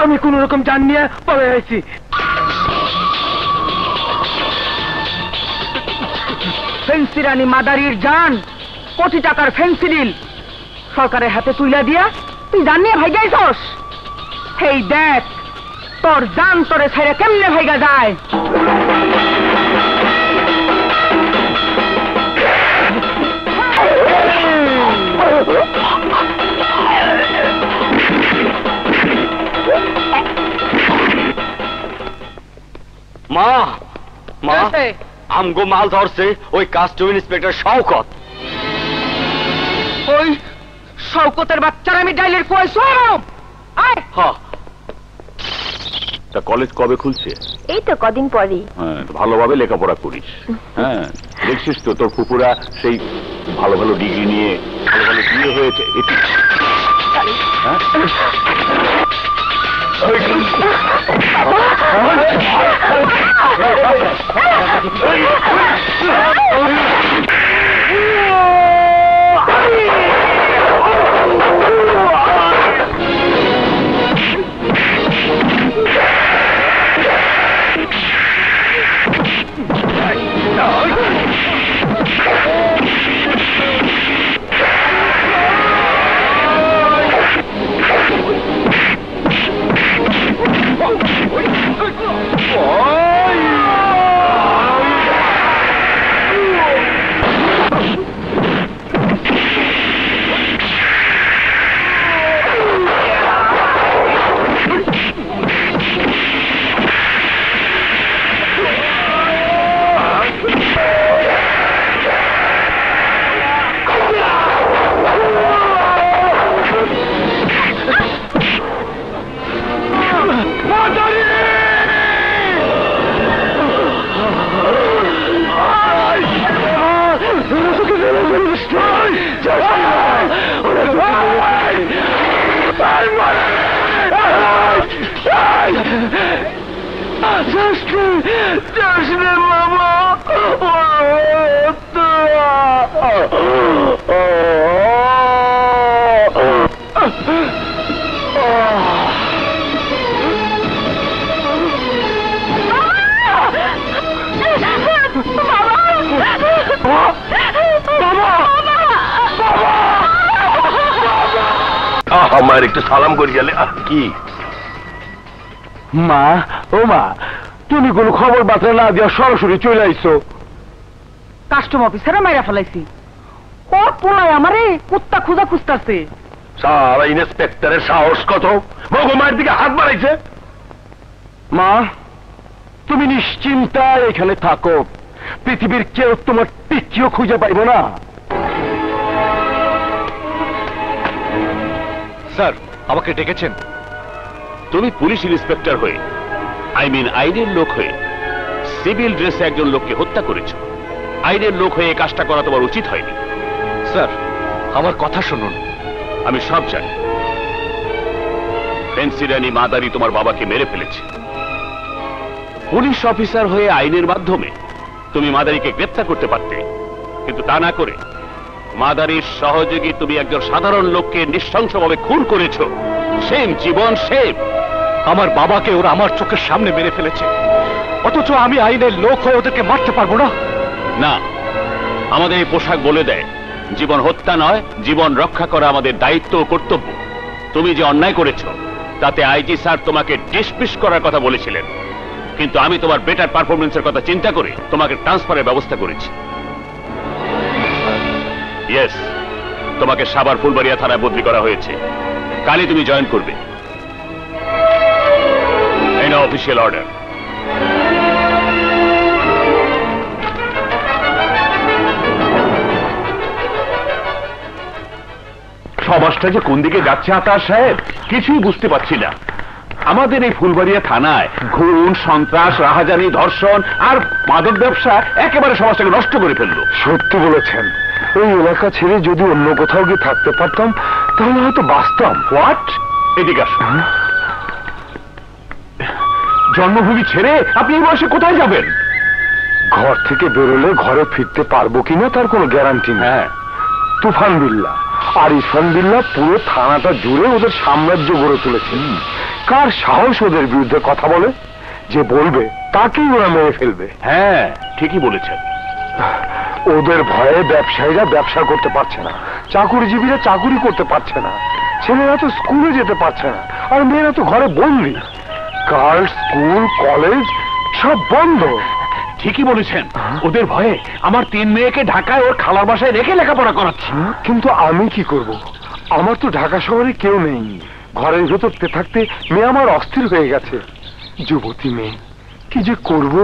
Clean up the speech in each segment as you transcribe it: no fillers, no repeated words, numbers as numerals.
আমি কোন রকম জান নিয়ে পড়ে আছি। ফেন্সি রানী মাদারির জান, কোটি টাকার ফেন্সিডিল সরকারের হাতে তুইলা দিয়া তুই জান নিয়ে ভাইগা আইছস। হেই দেখ তোর জান তোরে ছেড়ে কেমনে ভাইগা যায়। মা মা আমগো মাল ধরছে ওই কাস্টম ইন্সপেক্টর শওকত। ওই শওকতের বাচ্চার আমি ডাইলের কইছো। আয় হ্যাঁ, তা কলেজ কবে খুলছে? এই তো কদিন পরেই। হ্যাঁ, ভালোভাবে লেখাপড়া করিস। হ্যাঁ, দেখছিস তো তোর ফুপুরা সেই ভালো ভালো ডিগ্রি নিয়ে ভালো ভালো বিয়ে হয়েছে। আমার একটু সালাম করি গেলে। কি মা, ও মা, তুমি কোনো খবর বার্তা না দিয়া সরাসরি চলে আইছো। কাস্টম অফিসারে মাইরা ফেলাইছি। ও পোলায় আমারে কুত্তা খুঁজা খুঁজতাছে। সারা ইন্সপেক্টরের সাহস কত, ভগবানের দিকে হাত বাড়াইছে। মা, তুমি নিশ্চিন্তায় এখানে থাকো, পৃথিবীর কেউ তোমার টিকিও খুঁজে পাইব না। স্যার, আমাকে ডেকেছেন? তুমি পুলিশ ইন্সপেক্টর হয়ে, আইনের লোক হয়ে সিভিল ড্রেসে একজন লোককে হত্যা করেছ। আইনের লোক হয়ে এই কাজটা করা তোমার উচিত হয়নি। স্যার, আমার কথা শুনুন। আমি সব জানি। ফেন্সি রানী মাদারি তোমার বাবাকে মেরে ফেলেছে। পুলিশ অফিসার হয়ে আইনের মাধ্যমে তুমি মাদারিকে গ্রেপ্তার করতে পারতে, কিন্তু তা না করে মাদারির সহযোগী তুমি একজন সাধারণ লোককে নৃশংসভাবে খুন করেছো। সেম জীবন, সেম। আমার বাবাকে ওরা আমার চোখের সামনে মেরে ফেলেছে, অথচ আমি আইনের লোক হয়ে ওদেরকে মারতে পারবো না। না, আমাদের এই পোশাক বলে দেয় জীবন হত্যা নয়, জীবন রক্ষা করা আমাদের দায়িত্ব ও কর্তব্য। তুমি যে অন্যায় করেছ তাতে আইজি স্যার তোমাকে ডিসমিস করার কথা বলেছিলেন, কিন্তু আমি তোমার বেটার পারফরমেন্সের কথা চিন্তা করে তোমাকে ট্রান্সফারের ব্যবস্থা করেছি। ইয়েস, তোমাকে সাভার ফুলবাড়িয়া থানায় বদলি করা হয়েছে। কালই তুমি জয়েন করবে। এই নাও অফিসিয়াল অর্ডার। সমাজটা যে কোন দিকে যাচ্ছে আতার সাহেব, কিছুই বুঝতে পারছি না। আমাদের এই ফুলবাড়িয়া থানায় খুন, সন্ত্রাস, রাহাজানি, ধর্ষণ আর মাদক ব্যবসা একেবারে সমাজটাকে নষ্ট করে ফেললো। সত্যি বলেছেন, এই এলাকা ছেড়ে যদি অন্য কোথাও গিয়ে থাকতে পারতাম তাহলে হয়তো বাঁচতাম। হোয়াট? এদিকে আসুন। জন্মভূমি ছেড়ে আপনি এই বয়সে কোথায় যাবেন? ঘর থেকে বেরোলে ঘরে ফিরতে পারবো কিনা তার কোনো গ্যারান্টি নেই। হ্যাঁ, তুফান বিল্লাহ আর ইরফান বিল্লাহ পুরো থানাটা জুড়ে ওদের সাম্রাজ্য গড়ে তুলেছেন। কার সাহস ওদের বিরুদ্ধে কথা বলে, যে বলবে তাকেই ওরা মেরে ফেলবে। হ্যাঁ, ঠিকই বলেছেন। ওদের ভয়ে ব্যবসায়ীরা ব্যবসা করতে পারছে না, চাকুরিজীবীরা চাকুরি করতে পারছে না, ছেলেরা তো স্কুলে যেতে পারছে না, আর মেয়েরা তো ঘরে বন্দি। গার্লস স্কুল কলেজ সব বন্ধ। ঠিকই বলেছেন, ওদের ভয়ে আমার 3 মেয়েকে ঢাকায় ওর খালার বাসায় রেখে লেখাপড়া করাচ্ছি। কিন্তু আমি কি করব? আমার তো ঢাকা শহরে কেউ নেই। ঘরের ভেতর থাকতে মেয়ে আমার অস্থির হয়ে গেছে। যুবতী মেয়ে, কি যে করব।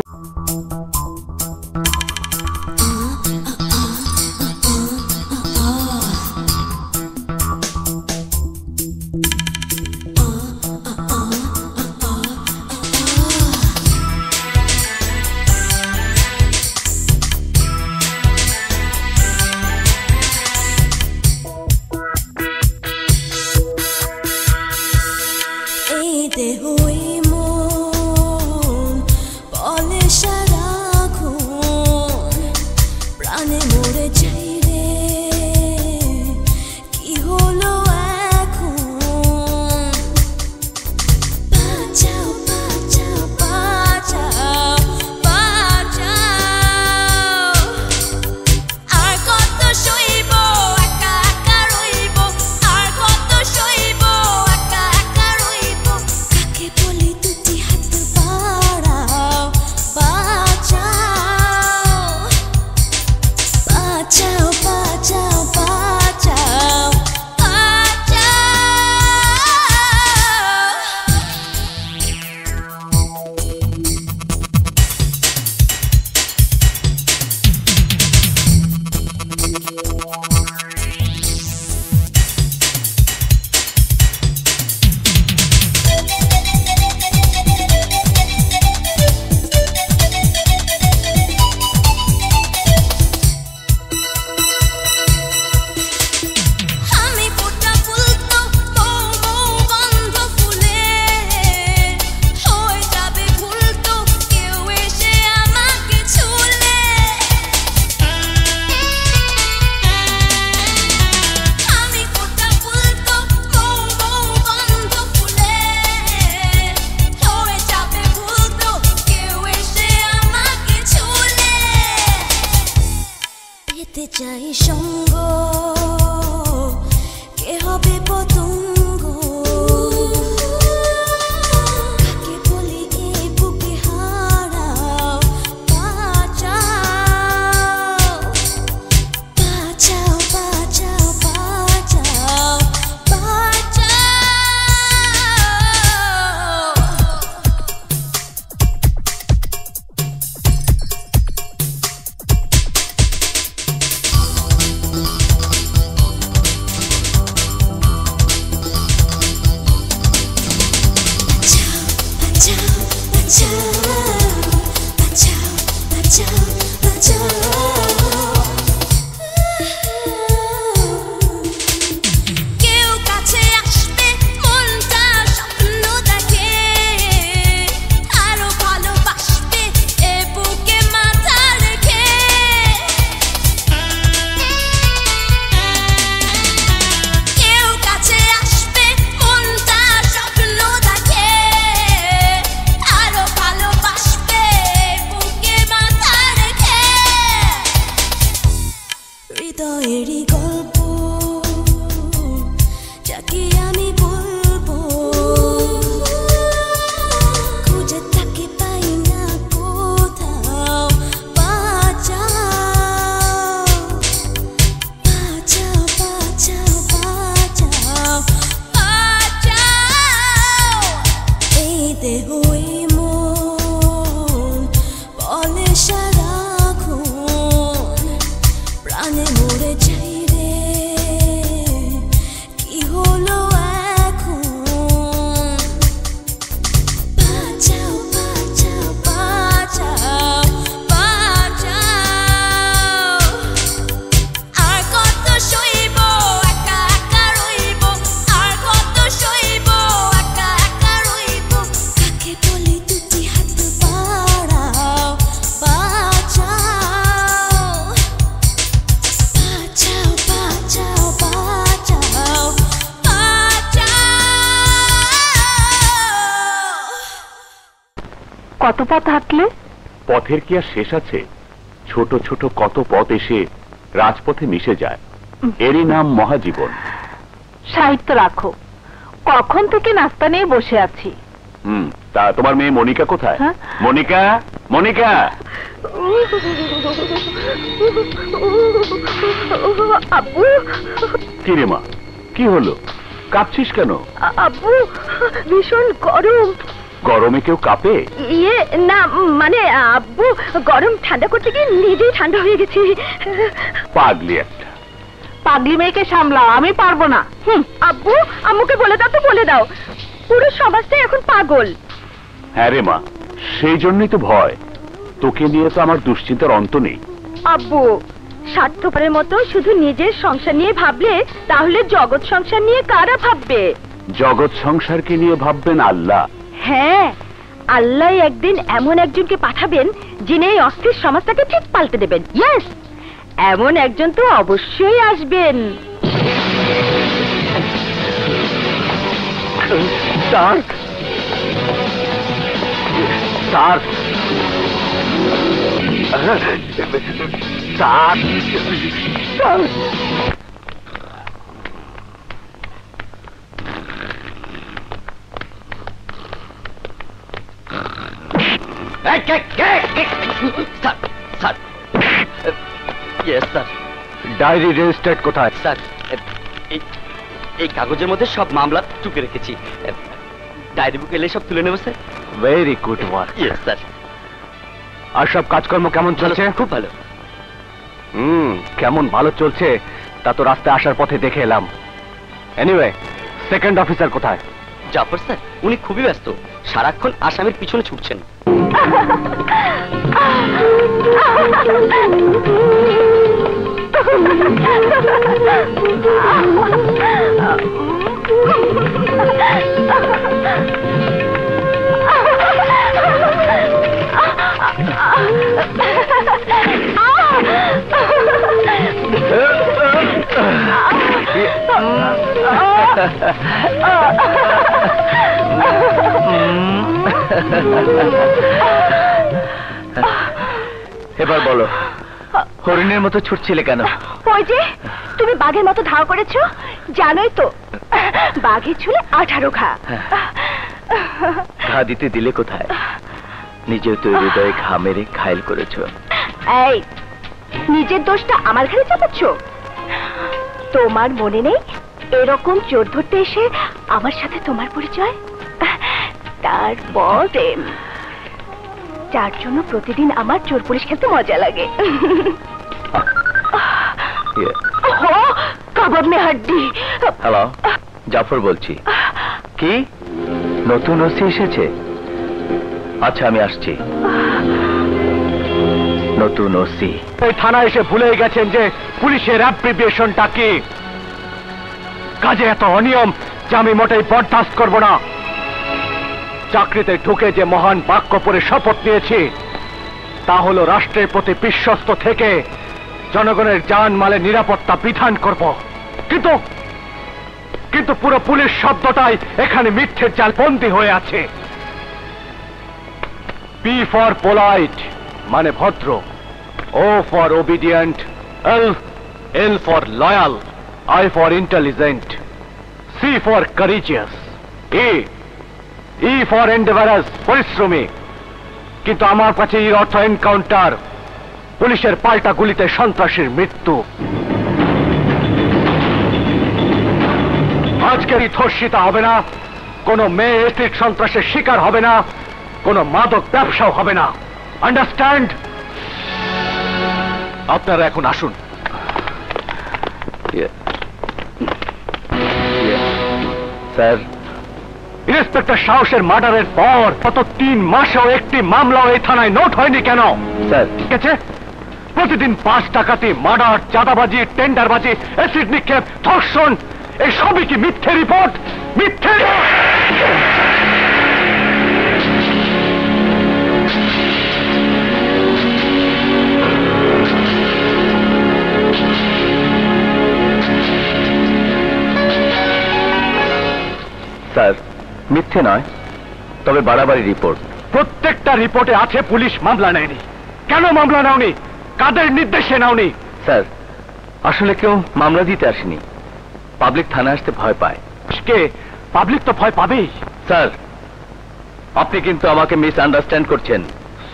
কত পথ হাঁটলে? পথের কি আর শেষ আছে? ছোট ছোট কত পথ এসে রাজপথে মিশে যায়, এরই নাম মহাজীবন। সাহিত্য রাখো, কখন থেকে নাস্তা নিয়ে বসে আছি। তা তোমার মেয়ে মনিকা কোথায়? হ্যাঁ? মনিকা, মনিকা। আব্বু, কি রে মা, কি হলো, কাঁপছিস কেন? আব্বু ভীষণ গরম। গরমে কেউ কাঁপে? ইয়ে না, মানে আব্বু গরম ঠান্ডা করতে গিয়ে নিজেই ঠান্ডা হয়ে গেছি। পাগলি একটা। পাগলি মেয়েকে সামলাও, আমি পারবো না। আব্বু, আম্মুকে বলে দাও তো, বলে দাও, পুরো সমাজটাই এখন পাগল। হ্যাঁ রে মা, সেই জন্যই তো ভয়। তোকে নিয়ে তো আমার দুশ্চিন্তার অন্ত নেই। আব্বু, স্বার্থপরের মতো শুধু নিজের সংসার নিয়ে ভাবলে তাহলে জগৎ সংসার নিয়ে কারা ভাববে? জগৎ সংসারকে নিয়ে ভাববেন আল্লাহ। হ্যাঁ, আল্লাহ একদিন এমন একজনকে পাঠাবেন যিনি এই অস্থির সমাজটাকে ঠিক পাল্টে দেবেন। ইয়েস, এমন একজন তো অবশ্যই আসবেন। Sir, sir, sir, sir. Diary registered কোথায়? স্যার, এই কাগজের মধ্যে সব মামলা টুকে রেখেছি। ডায়েরি বুক এলে সব তুলে নেবো sir. Very good work. Yes sir. আর সব কাজকর্ম কেমন চলছে? খুব ভালো। কেমন ভালো চলছে তা তো রাস্তায় আসার পথে দেখে এলাম। এনিওয়ে, সেকেন্ড অফিসার কোথায়? জাফর স্যার, উনি খুবই ব্যস্ত, সারাক্ষণ আসামির পিছনে ছুটছেন। এবার বলো, হরিণের মতো ছুটছিলে কেন? ওই যে তুমি বাঘের মতো ধাওয়া করেছো, জানোই তো বাঘের চুলে 18 ঘা। ঘা দিতে দিলে কোথায়? নিজেও তো হৃদয়ে ঘা মেরে ঘায়ল করেছো। এই, নিজের দোষটা আমার ঘাড়ে চাপাচ্ছ? তোমার মনে নেই এরকম চোর ধরতে এসে আমার সাথে তোমার পরিচয়? তারপর যার জন্য প্রতিদিন আমার চোর পুলিশ খেলতে মজা লাগে। কাবাব মে হাড্ডি। হ্যালো, জাফর বলছি। কি নতুন ওসি এসেছে? আচ্ছা, আমি আসছি। নতুন ওসি এই থানায় এসে ভুলে গেছেন যে পুলিশের অ্যাপ্রিভিয়েশনটা কি। কাজে এত অনিয়ম যে আমি মোটেই বরদাস্ত করব না। চাকরিতে ঢুকে যে মহান বাক্য পরে শপথ নিয়েছি তা হলো রাষ্ট্রের প্রতি বিশ্বস্ত থেকে জনগণের জানমালের নিরাপত্তা বিধান করব। কিন্তু পুরো পুলিশ শব্দটাই এখানে মিথ্যের জাল বন্দী হয়ে আছে। পি ফর পোলাইট মানে ভদ্র, O for obedient, L for loyal, I for intelligent, C for courageous, E for endeavourous পরিশ্রমী। কিন্তু আমার কাছে এর অর্থ এনকাউন্টার, পুলিশের পাল্টা গুলিতে সন্ত্রাসীর মৃত্যু। আজকের এই ধর্ষিতা হবে না, কোন মেয়ে এসিড সন্ত্রাসের শিকার হবে না, কোন মাদক ব্যবসাও হবে না। আন্ডারস্ট্যান্ড? আপনারা এখন আসুন। স্যার, ইন্সপেক্টর সাহসের মার্ডারের পর গত 3 মাসেও একটি মামলাও এই থানায় নোট হয়নি কেন? স্যার, ঠিক আছে, প্রতিদিন 5 ডাকাতি, মার্ডার, চাঁদাবাজি, টেন্ডারবাজি, অ্যাসিড নিক্ষেপ, ধর্ষণ, এই সবই কি মিথ্যে রিপোর্ট? মিথ্যে স্যার, মিথ্যে নয়, তবে বাড়াবাড়ি রিপোর্ট। প্রত্যেকটা রিপোর্টে আছে পুলিশ মামলা নেয়নি। কেন মামলা নাওনি? কাদের নির্দেশে নাওনি? স্যার, আসলে কেউ মামলা দিতে আসেনি, পাবলিক থানা আসতে ভয় পায়। কে? পাবলিক তো ভয় পাবেই। স্যার, আপনি কিন্তু আমাকে মিস আন্ডারস্ট্যান্ড করছেন।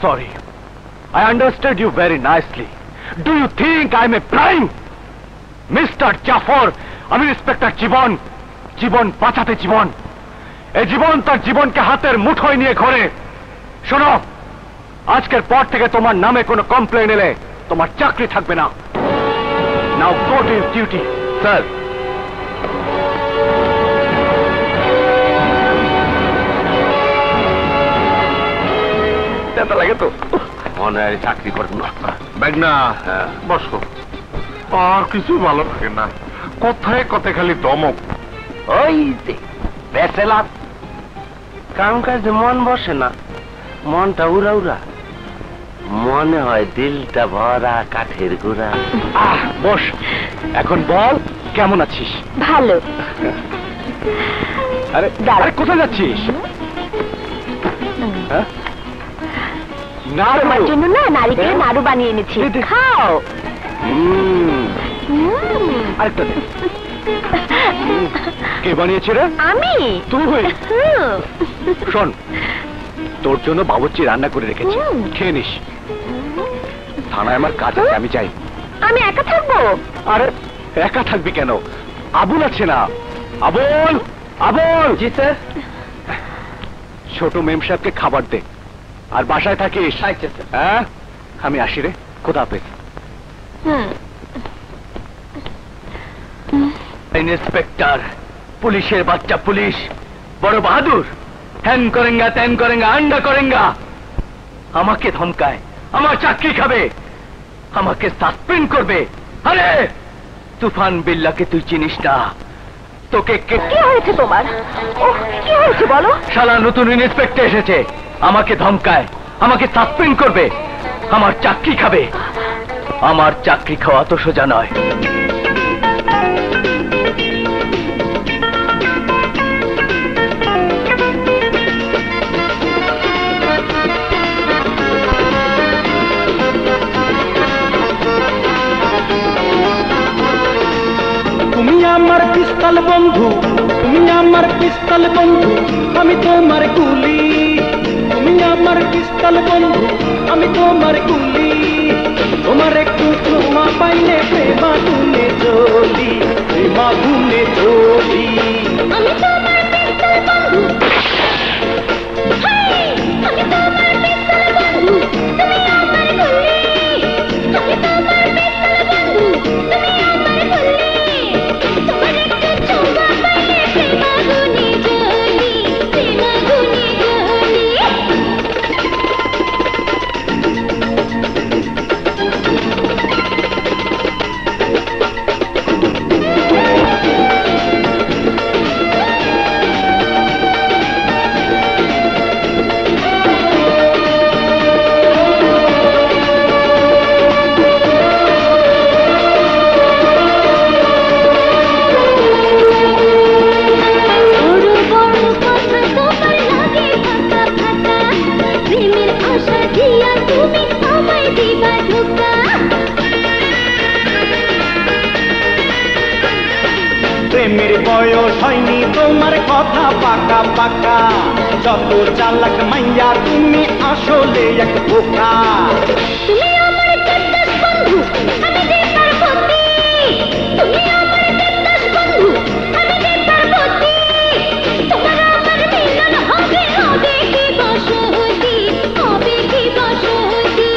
Sorry, I understood you very nicely. Do you think I'm a prime? Mister Jafar, আমি ইন্সপেক্টর জীবন। জীবন বাঁচাতে জীবন। এই জীবন তার জীবনকে হাতের মুঠোয় নিয়ে ঘোরে। শোনো, আজকের পর থেকে তোমার নামে কোনো কমপ্লেন এলে তোমার চাকরি থাকবে না। Now go to your duty. Sir, ব্যথা লাগে তো, মনে হয় চাকরি করবো না। মেঘনা, বসো। আর কিছু ভালো লাগে না, কথায় কথায় খালি দমক। ওই যে বেচেলাম, কাম কাজে মন বসে না, মনটা উড়া উড়া, মনে হয় দিলটা ভরা কাঠের গুড়া। বস, এখন বল কেমন আছিস? ভালো। আরে দাঁড়া। আরে কোথায় যাচ্ছিস? হ্যাঁ? নাড়ু। তোমার জন্য না নারিকেলের নাড়ু বানিয়ে এনেছি, দে, দে। খাও। হুম, আরেকটা দে। কে বানিয়েছে রে? আমি। তুই? হুম। শোন, তোর জন্য বাবুর্চি রান্না করে রেখেছি, হুম। খেয়ে নিস। থানায় আমার কাজ আছে, আমি যাই। আমি একা থাকবো? আরে একা থাকবি কেন? আবুল আছে না? আবুল, আবুল। জি স্যার। ছোট মেম সাহেবকে খাবার দে, আর বাসায় থাকিস। আচ্ছা স্যার। হ্যাঁ, আমি আসি রে, খোদা হাফেজ। হুম। ইন্সপেক্টর, পুলিশের বাচ্চা পুলিশ, বড় বাহাদুর, হ্যান করেঙ্গা ত্যান করেঙ্গা আন্ডা করেঙ্গা, আমাকে ধমকায়, আমার চাকরি খাবে, আমাকে সাসপেন্ড করবে। আরে তুফান বিল্লাকে তুই চিনিস না, তোকে কি হয়েছে তোমার? ওহ, কি হয়েছে বলো? শালা নতুন ইন্সপেক্টর এসেছে, আমাকে ধমকায়, আমাকে সাসপেন্ড করবে, আমার চাকরি খাবে। আমার চাকরি খাওয়া তো সোজা নয়। তুমি আমার পিস্তল বন্ধু, তুমি আমার পিস্তল বন্ধু, আমি তোমার গুলি। তুমি আমার পিস্তল বন্ধু, আমি তোমার গুলি। তোমার একটু ছোঁয়া পাইলে প্রেমা গুনে জ্বলি, প্রেমা গুনে জ্বলি। আমি তোমার পিস্তল বন্ধু। হাই, আমি তোমার পিস্তল বন্ধু, তুমি আমার গুলি। আমি তোমার পিস্তল বন্ধু, তুমি আমার গুলি। তোমার একটু ছোঁয়া পাইলে প্রেমা গুনে জ্বলি, প্রেমা গুনে জ্বলি। বড় বড় কথা তোমার লাগে ফাঁকা ফাঁকা, প্রেমের আশা দিয়া তুমি আমায় দিবা ধোঁকা। প্রেমের বয়স হয়নি তোমার কথা পাকা পাকা, যত চালাক মাইয়া তুমি আসলে এক বোকা। তুমি আমার দেবদাস বন্ধু, আমি দেবতার পতি। তুমি আমার দেবদাস বন্ধু, আমি দেবতার পতি। তোমার আমার মিলন হবে, হবে কি বসতি, হবে কি বসতি।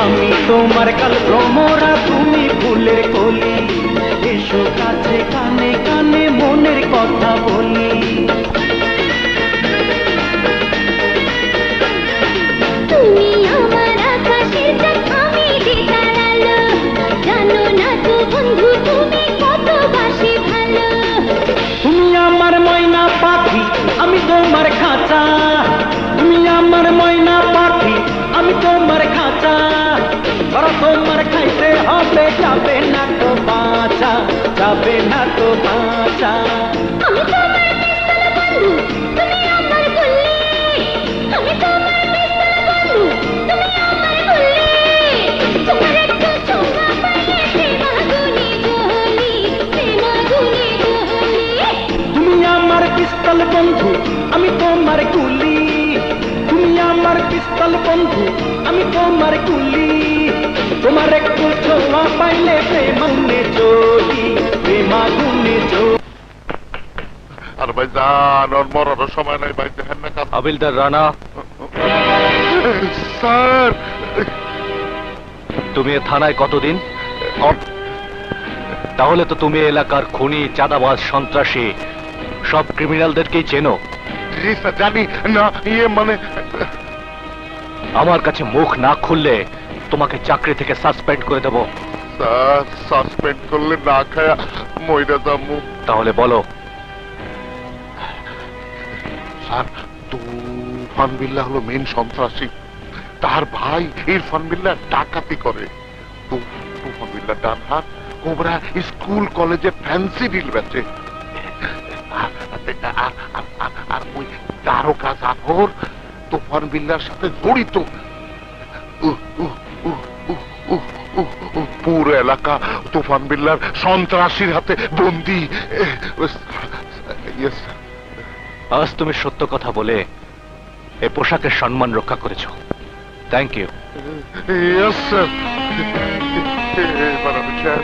আমি তোমার কাল ভ্রমরা, তুমি ফুলের কলি। এসো কাছে কানে কানে মনের কথা বলি। তুমি আমার আকাশের চাঁদ, আমি দিদার আলো। জানো না তো বন্ধু তুমি কত বাসি ভালো। তুমি আমার আমি তোমার কুলি, তোমার একটু ছোঁয়া পাইলে প্রেমাগুনে চলি, প্রেমাগুনে চলি। আর ভাই যান, ওর মরারও সময় নাই ভাই, দেখেন না কাজ। হাবিলদার রানা, স্যার তুমি এ থানায় কতদিন? তাহলে তো তুমি এলাকার খুনি, চাঁদাবাজ, সন্ত্রাসী সব ক্রিমিনালদেরকেই চেনো। জি স্যার জানি না, মানে আমার কাছে মুখ না খুললে তোমাকে চাকরি থেকে সাসপেন্ড করে দেব। স্যার সাসপেন্ড করলে না খায়া মইরা যাবো। তাহলে বলো। স্যার তুফান বিল্লাহ হলো মেন সন্ত্রাসী, তার ভাই ইরফান বিল্লাহ ডাকাতি করে। তুফান বিল্লাহ ডান হাত, কোবরা স্কুল কলেজে ফ্যান্সি ডিল বেচে। আর ওই তারকা জাফর তুফান বিল্লার সাথে জড়িত। পুরো এলাকা তুফান বিল্লার সন্ত্রাসীর হাতে বন্দী। আজ তুমি সত্য কথা বলে এই পোশাকের সম্মান রক্ষা করেছো। Thank you. Yes, sir. এবার আমি শেষ।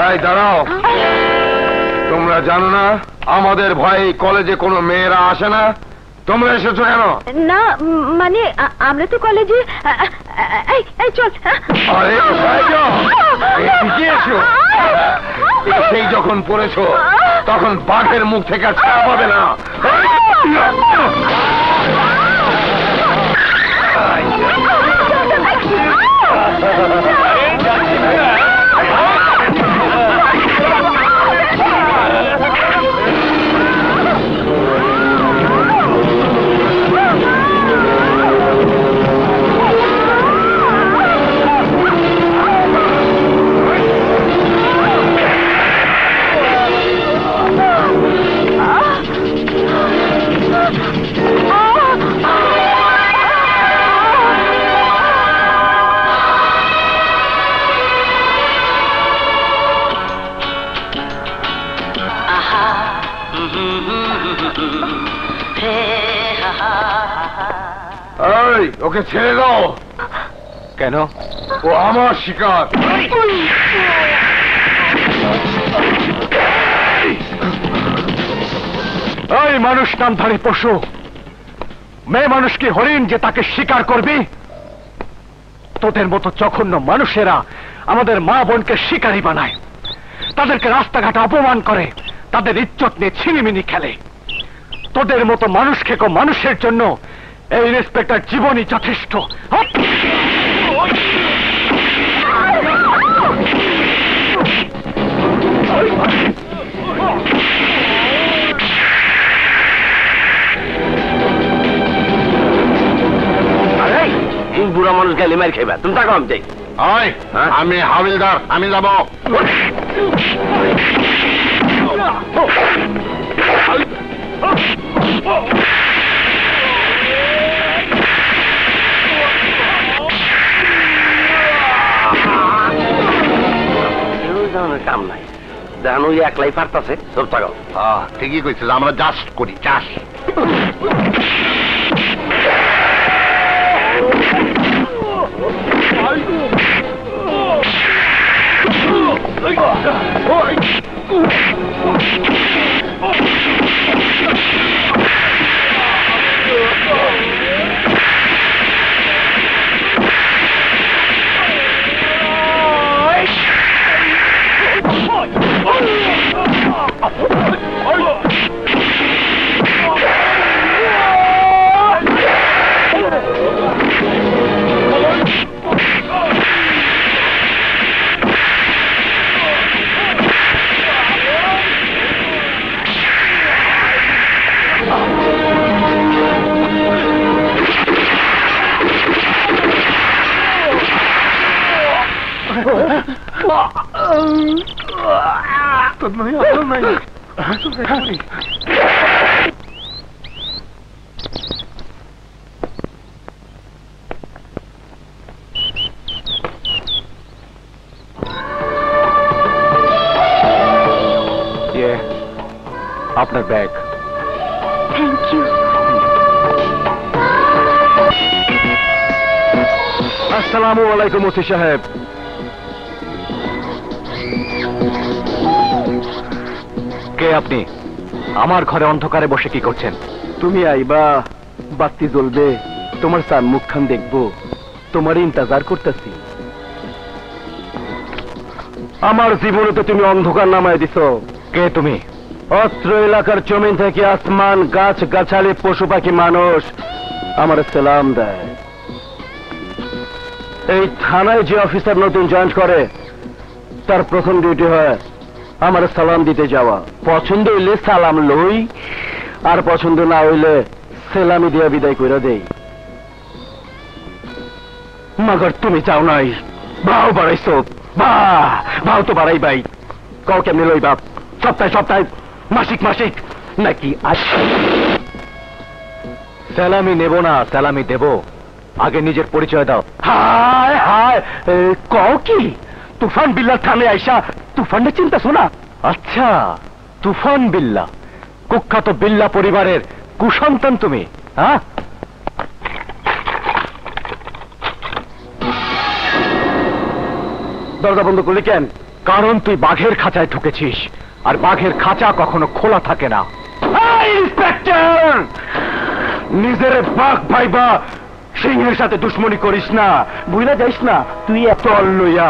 এই দাঁড়াও, তোমরা জানো না আমাদের ভয়ে কলেজে কোনো মেয়েরা আসে না? তোমরা এসেছো কেন? না মানে আমরা তো কলেজে এই চল। আরে এসো, সেই যখন পড়েছো তখন বাঘের মুখ থেকে ছাড়া পাবে না। এই ওকে ছেড়ে দাও। কেন? ও আমার শিকার। এই মানুষ নামধারী পশু, মেয়ে মানুষ কি হরিণ যে তাকে শিকার করবি? তোদের মতো জঘন্য মানুষেরা আমাদের মা বোনকে শিকারী বানায়, তাদেরকে রাস্তাঘাটে অপমান করে, তাদের ইজ্জত নিয়ে ছিনিমিনি খেলে। তোদের মতো মানুষ খেকো মানুষের জন্য এই ইন্সপেক্টর জীবনই যথেষ্ট। বুড়া মানুষ গেলে মার খাইবা, তুমি তাকে আমি যাই। আমি হাবিলদার, আমি যাব। ওই একলাই পারতাছে চুপ থাকো। ঠিকই কইছিস, আমরা চাষ করি, চাষ। আপনার ব্যাগ। Thank you. আসসালামু আলাইকুম ওসি সাহেব। কে আপনি? আমার ঘরে অন্ধকারে বসে কি করছেন? তুমি আইবা, বাতি জ্বলবে, তোমার চার মুখখান দেখবো, তোমার ইন্তজার করতেছি। আমার জীবনে তো তুমি অন্ধকার নামায় দিছ। কে তুমি? অত্র এলাকার জমিন থেকে আসমান, গাছ গাছালি, পশু পাখি, মানুষ আমার সালাম দেয়। এই থানায় যে অফিসার নতুন জয়েন করে তার প্রথম ডিউটি হয় আমার সালাম দিতে যাওয়া। পছন্দ হইলে সালাম লই, আর পছন্দ না হইলে সেলামি দিয়া বিদায় করে দেই। মাগর তুমি চাও নাই, ভাও বাড়াইছ। ভাও তো বাড়াই ভাই, কও কেমনি লই বাপ? সপ্তাহে সপ্তাহে, মাসিক মাসিক নাকি? সালামি নেব না, সালামি দেব। আগে নিজের পরিচয় দাও। হায় হায়, কও কি? তুফান বিল্লাহ থানে আইসা তুফানের চিন্তা শোনা? আচ্ছা, তুফান বিল্লা, কুখ্যাত বিল্লা পরিবারের কুসন্তান তুমি, হ্যাঁ? দরজা বন্ধ করলি কেন? কারণ তুই বাঘের খাঁচায় ঢুকেছিস, আর বাঘের খাঁচা কখনো খোলা থাকে না। ইন্সপেক্টর, নিজের বাঘ ভাইবা সিংহের সাথে দুশ্মনী করিস না, বুঝলা যাইস না তুই এত লইয়া।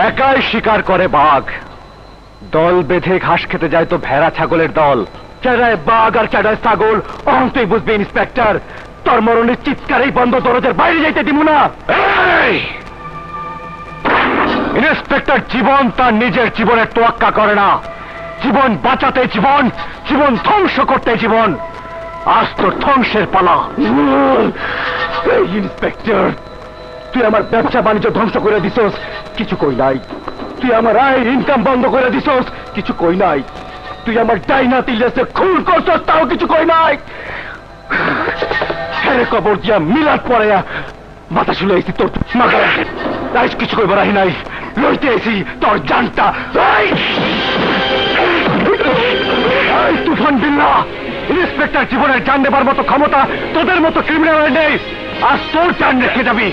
একাই শিকার করে বাঘ, দল বেঁধে ঘাস খেতে যায় তো ভেড়া ছাগলের দল। চেরায় বাঘ আর চেরায় ছাগল, তুই বুঝবি ইন্সপেক্টর। তোর মরণের চিৎকারেই বন্ধ, দরজার বাইরে যাইতে দিব না। ইন্সপেক্টর জীবন তার নিজের জীবনের তোয়াক্কা করে না। জীবন বাঁচাতে জীবন, জীবন ধ্বংস করতে জীবন। আজ তোর ধ্বংসের পালা। ইন্সপেক্টর, তুই আমার ব্যবসা বাণিজ্য ধ্বংস করে দিছস, কিছু কই নাই। তুই আমার আয়ের ইনকাম বন্ধ করে দিছস, কিছু কই নাই। তুই আমার ডাইনা তিলেছে খুন করছস, তাও কিছু কই নাই। হেরে কবর দিয়া মিলাদ পরে মাথা শুলে আইছি তোর মাথা, কিছু কইবার আহি নাই। লইতে আইছি তোর জানটা। তুফান বিল্লাহ, ইন্সপেক্টর জীবনের জান দেবার মতো ক্ষমতা তোদের মতো ক্রিমিনালের নেই। আজ তোর জান রেখে যাবি।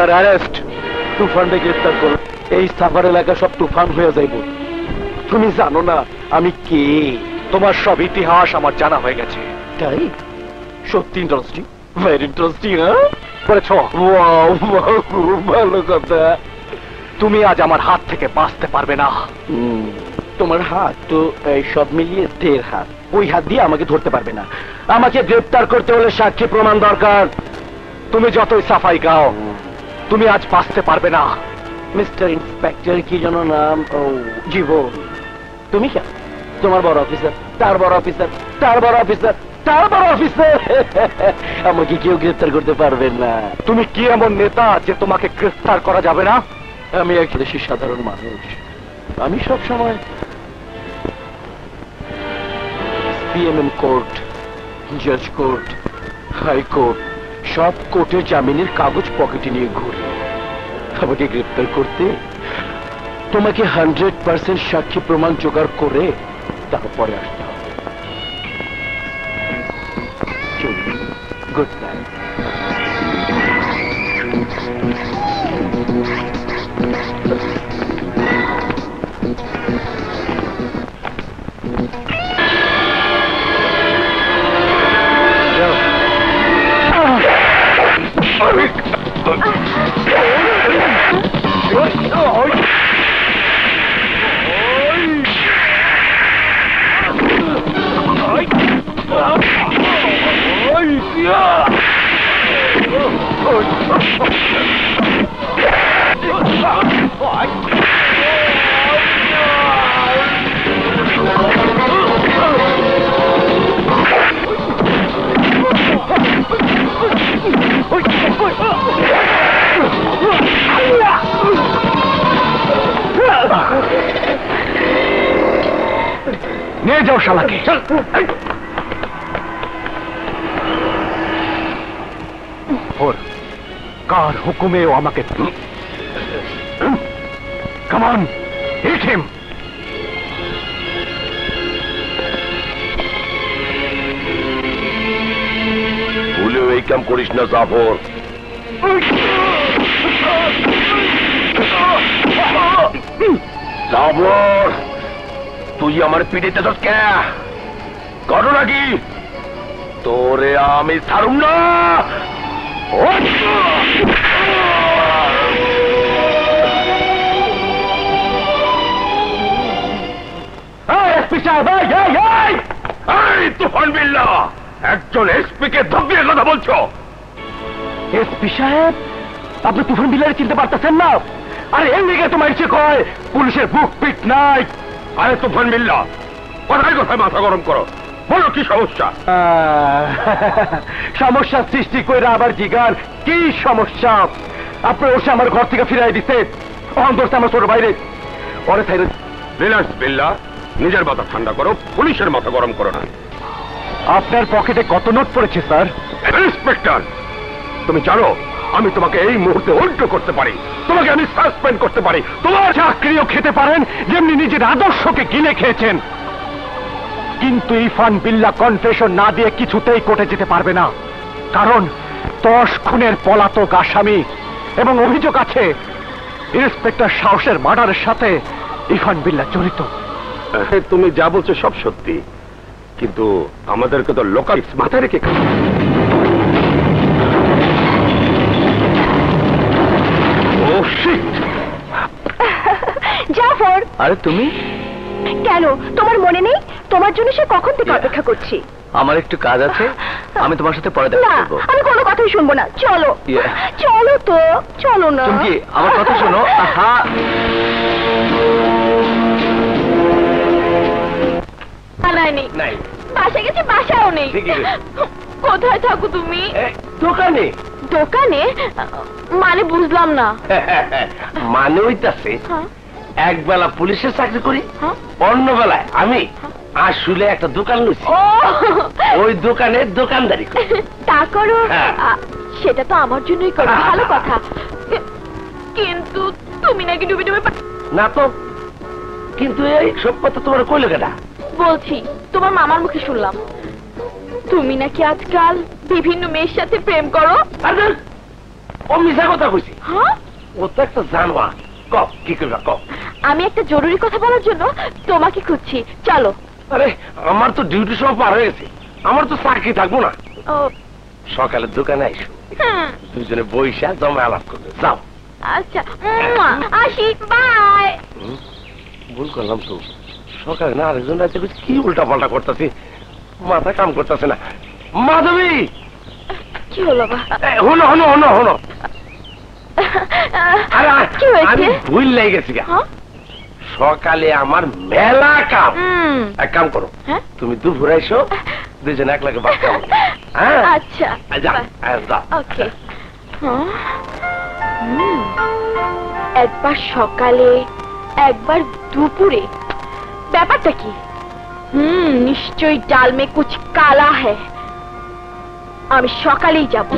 Under arrest. তুফানকে গ্রেফতার করো, এই সাফার এলাকা সব তুফান হয়ে যাইব। তুমি জানো না আমি কে? তোমার সব ইতিহাস আমার জানা হয়ে গেছে। তাই? সত্যি ইন্টারেস্টিং, ভেরি ইন্টারেস্টিং। বলেছ, খুব ভালো কথা। তুমি আজ আমার হাত থেকে বাঁচতে পারবে না। তোমার হাত তো এই সব মিলিয়ে 1.5 হাত, ওই হাত দিয়ে আমাকে ধরতে পারবে না। আমাকে গ্রেফতার করতে হলে সাক্ষী প্রমাণ দরকার। তুমি যতই সাফাই গাও, তুমি আজ বাঁচতে পারবে না। মিস্টার ইন্সপেক্টর কি যেন নাম? ও জীবন। তুমি কেন? তোমার বড় অফিসার, তার বড় অফিসার, তার বড় অফিসার, তার বড় অফিসার, আমাকে কেউ গ্রেফতার করতে পারবে না। তুমি কি এমন নেতা যে তোমাকে গ্রেফতার করা যাবে না? আমি এক দেশের সাধারণ মানুষ। আমি সব সময় পিএমএম কোর্ট, জজ কোর্ট, হাইকোর্ট, সব কোর্টে জামিনের কাগজ পকেটে নিয়ে ঘুরি। আমাকে গ্রেফতার করতে তোমাকে 100% সাক্ষী প্রমাণ জোগাড় করে তারপরে আসতে হবে। Good night. নিয়ে যাও শালাকে। ওর কার হুকুমে ও আমাকে? কাম অন, হিট হিম। ভুলেও এই কাম করিস না জাফর। জাফর, তুই আমার পিড়িতে তো কে? ঘটনা কি? তোরে আমি ছাড়ুম না। তুফান বিল্লাহ, একজন এসপি কে ধমকিয়ে কথা বলছো? এসপি সাহেব, আপনি তুফান বিল্লাহকে চিনতে পারতেছেন না? আরে এর লিগে তোমার ইচ্ছে কয় পুলিশের বুক পিট নাই। আরে তুফান বিল্লাহ, কোথায় কোথায় মাথা গরম করো, বলো কি সমস্যা? সমস্যা সৃষ্টি করে আবার জিগার কি সমস্যা? আপনি ওসে আমার ঘর থেকে ফিরাই দিতে অন্তরতে আমার ছোট বাইরে পরে থাই। রিল্যাক্স বিল্লাহ, নিজের মাথা ঠান্ডা করো, পুলিশের মাথা গরম করো না। আপনার পকেটে কত নোট পড়েছে স্যার? ইন্সপেক্টর, তুমি জানো আমি তোমাকে এই মুহূর্তে উল্টো করতে পারি, তোমাকে আমি সাসপেন্ড করতে পারি, তোমার চাকরিও খেতে পারেন যেমনি নিজের আদর্শকে গিলে খেয়েছেন। কিন্তু ইরফান বিল্লাহ কনফেশন না দিয়ে কিছুতেই কোর্টে যেতে পারবে না, কারণ 10 খুনের পলাতক আসামি এবং অভিযোগ আছে ইন্সপেক্টর সাহসের মার্ডারের সাথে ইরফান বিল্লাহ জড়িত। তুমি যা বলছো সব সত্যি, কিন্তু আমাদেরকে তো লোকাল মাথায় রেখে জাফর, আরে তুমি কেন তোমার মনে নেই? তোমার জন্য সে কখন থেকে অপেক্ষা করছি। আমার একটু কাজ আছে, আমি তোমার সাথে পরে দেখা না, করবো। আমি কোনো কথাই শুনবো না। চলো চলো তো, চলো না। চুমকি, আমার কথা শোনো। আহা, নাই, বাসা গেছে, বাসাও নেই। কোথায় থাকো তুমি? দোকানে। দোকানে? মানে বুঝলাম না। মানে হইতাছে হ্যাঁ, একবেলা পুলিশের চাকরি করি, হ্যাঁ। অন্য বেলায় আমি আসলে একটা দোকান লইছি, ও ওই দোকানে দোকানদারি করি। তা করো? হ্যাঁ। সেটা তো আমার জন্যই করো, ভালো কথা। কিন্তু তুমি নাকি ডুবে ডুবে না তো, কিন্তু এই সব কথা তোমার কইলে কেনা? বলছি, তোমার মামার মুখে শুনলাম তুমি নাকি আজকাল বিভিন্ন মেয়ের সাথে প্রেম করো। ও মিশা কথা কইছি। হ্যাঁ, ও তো একটা জানোয়ার। কও কি করবা কও। আমি একটা জরুরি কথা বলার জন্য তোমাকে খুঁজছি, চলো। আরে আমার তো ডিউটি সব পার হয়ে গেছে, আমার তো চাকরি থাকবো না। ও, সকালের দোকানে আইসো, হুম, দুজনে বইসা জমা আলাপ করবে। যাও। আচ্ছা, আসি, বাই। ভুল করলাম তো, সকালে না আরেকজন রাতে কি উল্টা পাল্টা করতেছি, মাথা কাম করতেছে না। মাধবী, কি হলো বা? হলো হলো হলো হলো। আরে কি হয়েছে? আমি ভুল লেগে গেছি গা। হ্যাঁ? সকালে আমার মেলা কাম। হুম, এক কাম করো, হ্যাঁ? তুমি দুপুরে এসো, দুজনে এক লাগে ভাত খাবো। হ্যাঁ আচ্ছা, যাও, বাই। যাও। ওকে। একবার সকালে একবার দুপুরে, ব্যাপারটা কি? নিশ্চয়ই ডাল মে কুছ কালা হ্যায়। আমি সকালেই যাব।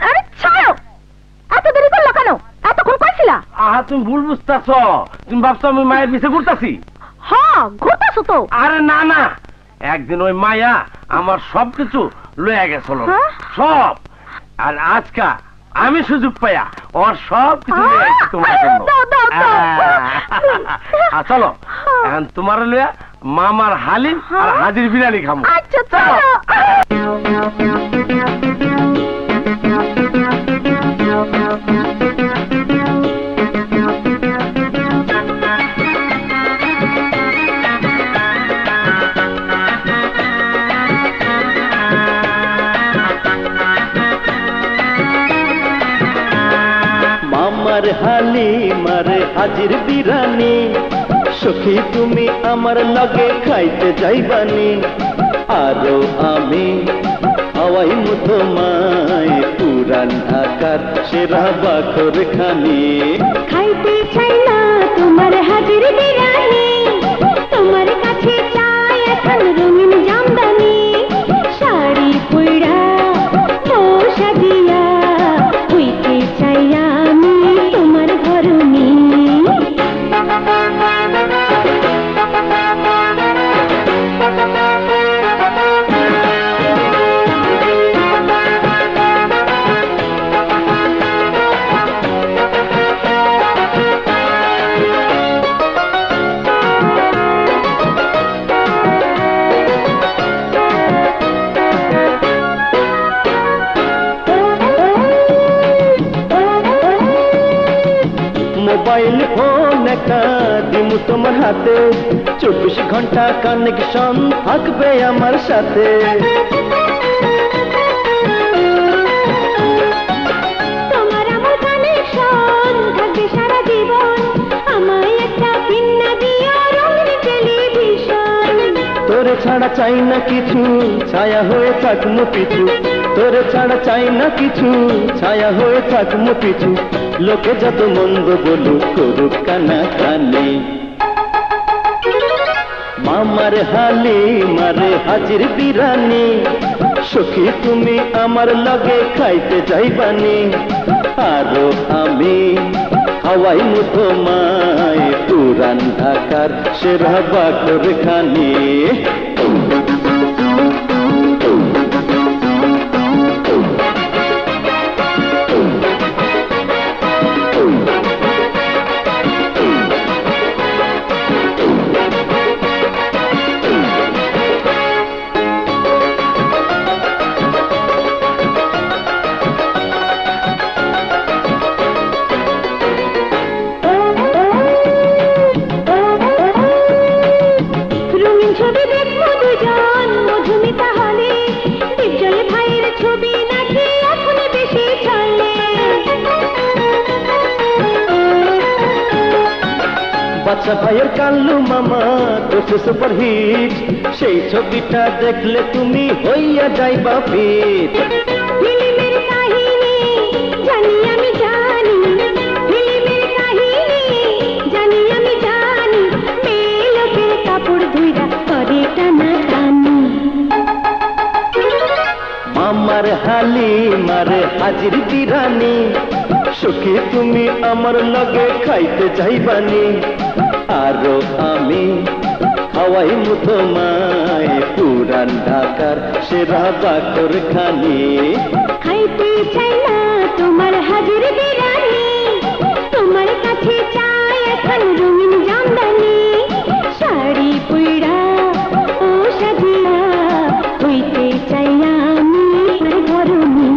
আরে ছাড়ো, এত দেরি করলো কেন? এতক্ষণ করছিলা? আহা, তুমি ভুল বুঝতেছ, তুমি ভাবছো আমি মায়ের পিছে ঘুরতাছি। হ্যাঁ, ঘুরতাছো তো। আরে না না, একদিন ওই মায়া আমার সবকিছু লয়ে গেছিল, হ্যাঁ? সব। আর আজকা আমি সুযোগ পাইয়া ওর সব কিছু নিয়ে আইছি তোমার জন্য। দাও, দাও, দাও। চলো এখন তোমার লইয়া মামার হালিম আর হাজির বিরিয়ানি খাবো। আচ্ছা, চলো। মামার হালিমার হাজির বিরানি, সখী তুমি আমার লগে খাইতে যাইবানি। আরো আমি হাওয়াই তোমায় পুরান ঢাকার সেরা বাখর খানি। খাইতে চাই না তোমার হাজির বিরিয়ানি, তোমার কাছে চাই এখন রঙিন জামদানি। শাড়ি পইড়া বসা দিয়া হইতে চাই আমি তোমার ঘরনি। মোবাইল ফোন একটা দিমু তোমার হাতে, 24 ঘন্টা কানেকশন থাকবে আমার সাথে। তোমার আমার কানেকশন থাকবে সারা জীবন, আমায় একটা কিন্না দিও রঙিন টেলিভিশন। তোরে ছাড়া চাই না কিছু, ছায়া হয়ে থাকমু পিছু। তোরে ছাড়া চাই না কিছু, ছায়া হয়ে থাকমু পিছু। লোকে যত মন্দ বলুক করুক কানা কানে। মামার হালিমারে হাজির বিরানি, সখী তুমি আমার লগে খাইতে যাইবানি। আরো আমি হাওয়াই তোমায় পুরান ঢাকার সেরা বাখর খানি। রঙিন ছবি দেখবো দুজন মধুমিতা হলে, দীপজলে ভাইয়ের ছবি নাকি এখন বেশি চলে। বাচ্চা ভাইয়ের কাল্লু মামা করছে সুপার হিট, সেই ছবিটা দেখলে তুমি হইয়া যাইবা ফিট। ফিল্মের কাহিনী জানি আমি জানি, ফিল্মের কাহিনী জানি আমি জানি, মেয়ে লোকের কাপড় ধুইরা করে টানা টানি। মামার হালিমারে হাজির বিরানি, সখী তুমি আমার লগে খাইতে যাইবানি। আরো আমি হাওয়াই মুথমায় পুরান ঢাকার সেরা বাকর খানি খাইতে চাই না তোমার হাজির বিরানি, তোমার কাছে চাই এখন রঙিন জামদানি, শাড়ি পুইড়া ও সাজিয়া হইতে চাই আমি ঘরণী।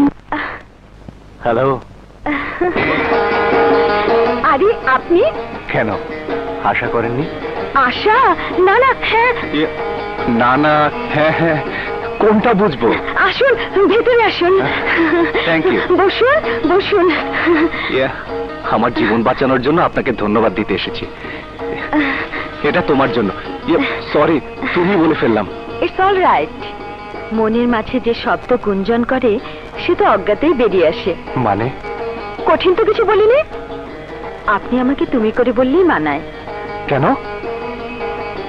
হ্যালো। আরে আপনি? কেন আশা করেননি? আশা? না না, হ্যাঁ না না, হ্যাঁ হ্যাঁ, কোনটা বুঝবো? আসুন, ভেতরে আসুন। Thank you. বসুন বসুন। আমার জীবন বাঁচানোর জন্য আপনাকে ধন্যবাদ দিতে এসেছি। এটা তোমার জন্য। সরি, তুমি বলে ফেললাম। It's all right. মনের মাঝে যে শব্দ গুঞ্জন করে সে তো অজ্ঞাতেই বেরিয়ে আসে। মানে? কঠিন তো কিছু বলিনি। আপনি আমাকে তুমি করে বললেই মানায়। কেন?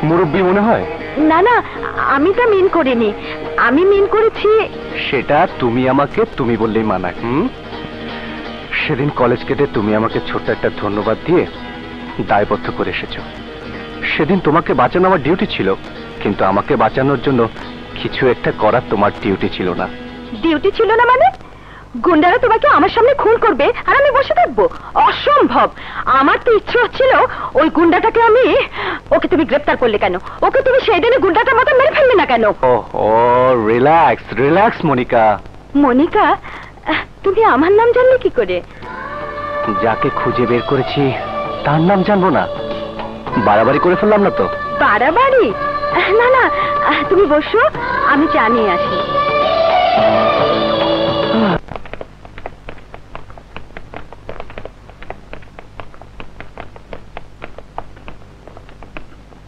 মুরব্বী মনে হয়? না না, আমি তা মিন করিনি। আমি মিন করেছি সেটা তুমি আমাকে তুমি বললেই মানায়। সেদিন কলেজ কেটে তুমি আমাকে ছোট্ট একটা ধন্যবাদ দিয়ে দায়বদ্ধ করে এসেছো। সেদিন তোমাকে বাঁচানো আমার ডিউটি ছিল, কিন্তু আমাকে বাঁচানোর জন্য কিছু একটা করার তোমার ডিউটি ছিল না। ডিউটি ছিল না মানে? গুন্ডারা তোমাকে আমার সামনে খুন করবে আর আমি বসে থাকবো? অসম্ভব। আমার তো ইচ্ছে হচ্ছিল ওই গুন্ডাটাকে আমি। ওকে তুমি গ্রেফতার করলে কেন? ওকে তুমি সেই দিনে গুন্ডাটার মতো মেরে ফেললে না কেন? ও রিল্যাক্স রিল্যাক্স মনিকা। মনিকা? তুমি আমার নাম জানলে কি করে? যাকে খুঁজে বের করেছি তার নাম জানবো না? বাড়াবাড়ি করে ফেললাম না তো? বাড়াবাড়ি? না না, তুমি বসো, আমি চা নিয়ে আসি।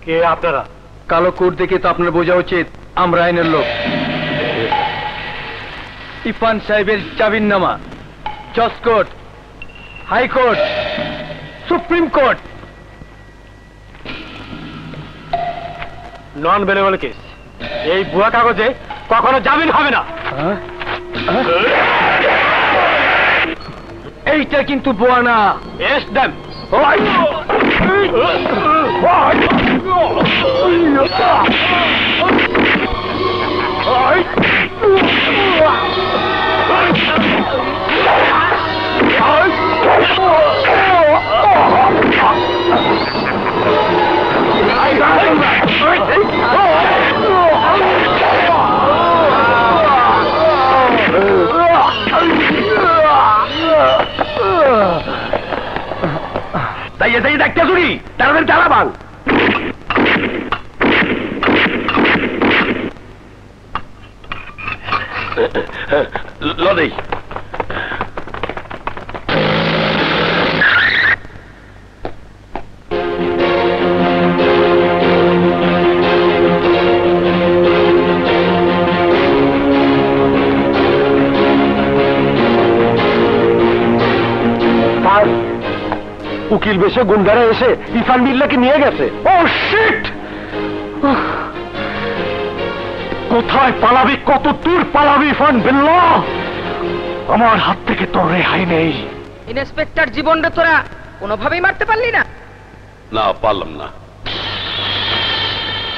কে আপনারা? কালো কোট দেখে তো আপনার বোঝা উচিত আমরা আইনের লোক। ইরফান সাহেবের চাবির নামা, জজ কোর্ট, হাইকোর্ট, সুপ্রিম কোর্ট, নন বেলেবল কেস। এই ভুয়া কাগজে কখনো জামিন হবে না। এইটা কিন্তু ভুয়া না। এস দেন। তাই এসে দেখতে শুনি তাদের জ্বালা বাং। লদেই উকিল বেশে গুন্ডারা এসে ইরফান বিল্লাহকে নিয়ে গেছে। ও শিট! কোথায় পালাবি, কত দূর পালাবি ইরফান বিল্লাহ? আমার হাত থেকে তোর রেহাই নেই। ইন্সপেক্টর জীবনটা তোরা কোনোভাবেই মারতে পারলি না? না, পারলাম না।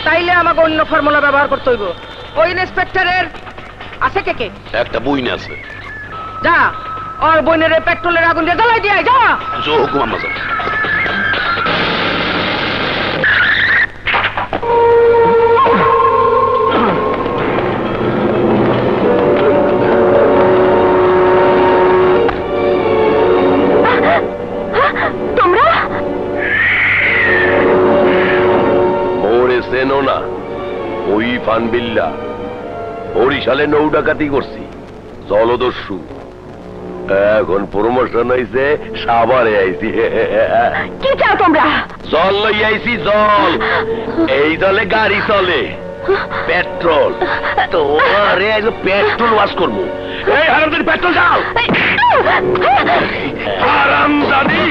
তাইলে আমাকে অন্য ফর্মুলা ব্যবহার করতে হইব। ওই ইন্সপেক্টরের আছে কে কে? একটা বইন আছে। যা, ওর বোনের পেট্রোলের আগুন দিয়ে জ্বালাই দিয়ে যা। জো হুকুম আম্মা সাহেব। তোমরা ওরে চেনো না? ওই ইরফান বিল্লাহ। বরিশালে নৌ ডাকাতি করছি, জলদস্যু। এখন প্রমোশন হয়েছে, সাভারে আইছি। কি চাও তোমরা? জল লই আইছি, জল। এই জলে গাড়ি চলে, পেট্রোল। তোরে পেট্রোল ওয়াশ করবো। এই হারামজাদি পেট্রোল দাও। হারামজাদি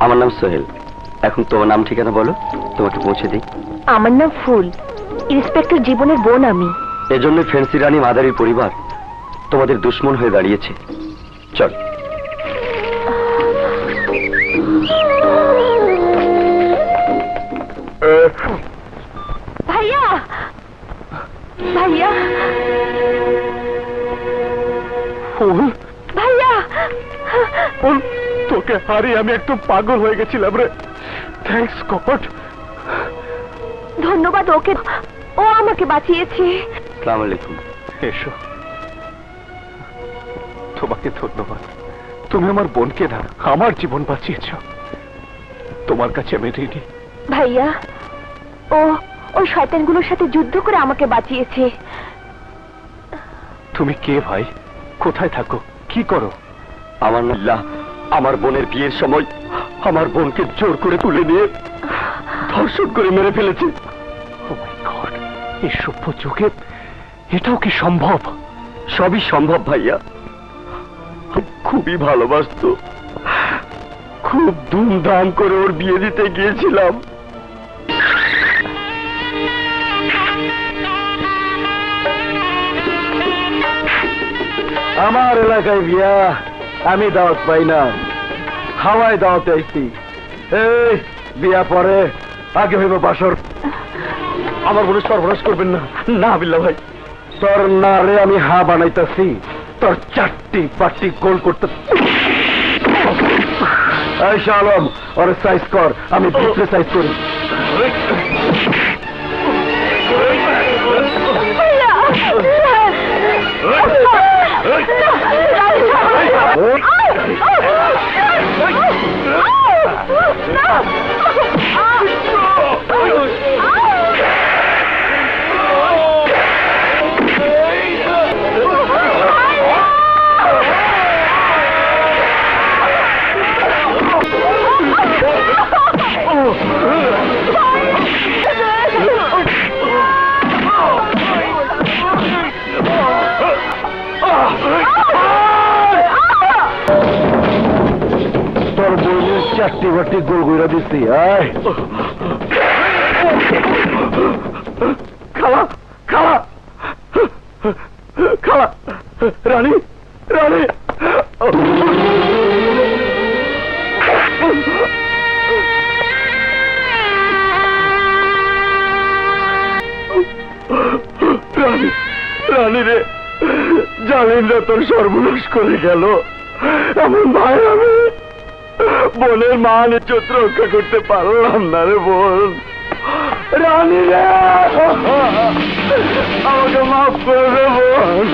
আমার নাম সোহেল। এখন তোমার নাম ঠিকানা বলো, তোমাকে পৌঁছে দিই। আমার নাম ফুল, ইন্সপেক্টর জীবনের বোন আমি। এজন্য ফেন্সি রানী মাদারির পরিবার তোমাদের দুশ্মন হয়ে দাঁড়িয়েছে। চল। ভাইয়া, ভাইয়া, ফুল, ভাইয়া, ফুল, তোকে হারিয়ে আমি একটু পাগল হয়ে গেছিলাম রে। Thanks god. ধন্যবাদ ওকে, ও আমাকে বাঁচিয়েছে। আসসালামু আলাইকুম। এসো। তোমাকে ধন্যবাদ, তুমি আমার বোনকে না আমার জীবন বাঁচিয়েছ। তোমার কাছে আমি ঋণী। ভাইয়া, ও ওই শয়তানগুলোর সাথে যুদ্ধ করে আমাকে বাঁচিয়েছে। তুমি কে ভাই? কোথায় থাকো? কি করো? আমার নাল্লাহ আমার বোনের বিয়ের সময় আমার বোনকে জোর করে তুলে নিয়ে ধর্ষণ করে মেরে ফেলেছে। ও মাই গড, এই সভ্য যুগে এটাও কি সম্ভব? সবই সম্ভব ভাইয়া। খুবই ভালোবাসতো, খুব ধুমধাম করে ওর বিয়ে দিতে গিয়েছিলাম। আমার এলাকায় বিয়া আমি দাওয়াত পাই না, হাওয়ায় দাওয়াত আইছি। এই বিয়া পরে, আগে হইব বাসর। আমার মনে সর্বনাশ করবেন না। না বিল্লা ভাই, তোর না রে আমি হা বানাইতেছি, তোর চারটি পাটি গোল করতে। এই শালম, ওর সাইজ কর, আমি ভিতরে সাইজ করি। তোর বইয়ের চারটি বাটি গোল গইরা দিচ্ছি। আয় খালা, খালা, খালা, রানী, রানী। রানী, রানী রে, জালিমরা তোর সর্বনাশ করে গেল। এমন ভাই আমি বোনের মান ইজ্জত রক্ষা করতে পারলাম না রে বোন। রানী রে, আমাকে মাফ করে দে বোন,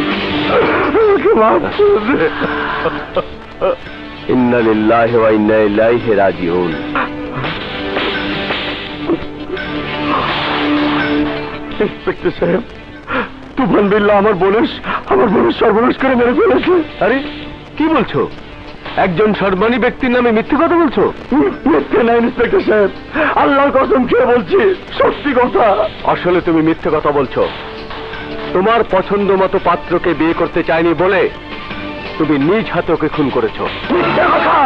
আমাকে মাফ করে দে। ইন্না লিল্লাহি ওয়া ইন্না ইলাইহি রাজিউন। ইন্সপেক্টর সাহেব, তুফান বিল্লাহ আমার বোনের সর্বনাশ করে মেরে ফেলেছে। আরে কি বলছো? একজন সম্মানী ব্যক্তির নামে মিথ্যে কথা বলছো? মিথ্যে না ইন্সপেক্টর সাহেব, আল্লাহর কসম খেয়ে বলছি সত্যি কথা। আসলে তুমি মিথ্যে কথা বলছো। তোমার পছন্দ মতো পাত্রকে বিয়ে করতে চাইনি বলে তুমি নিজ হাতে ওকে খুন করেছো। মিথ্যে কথা।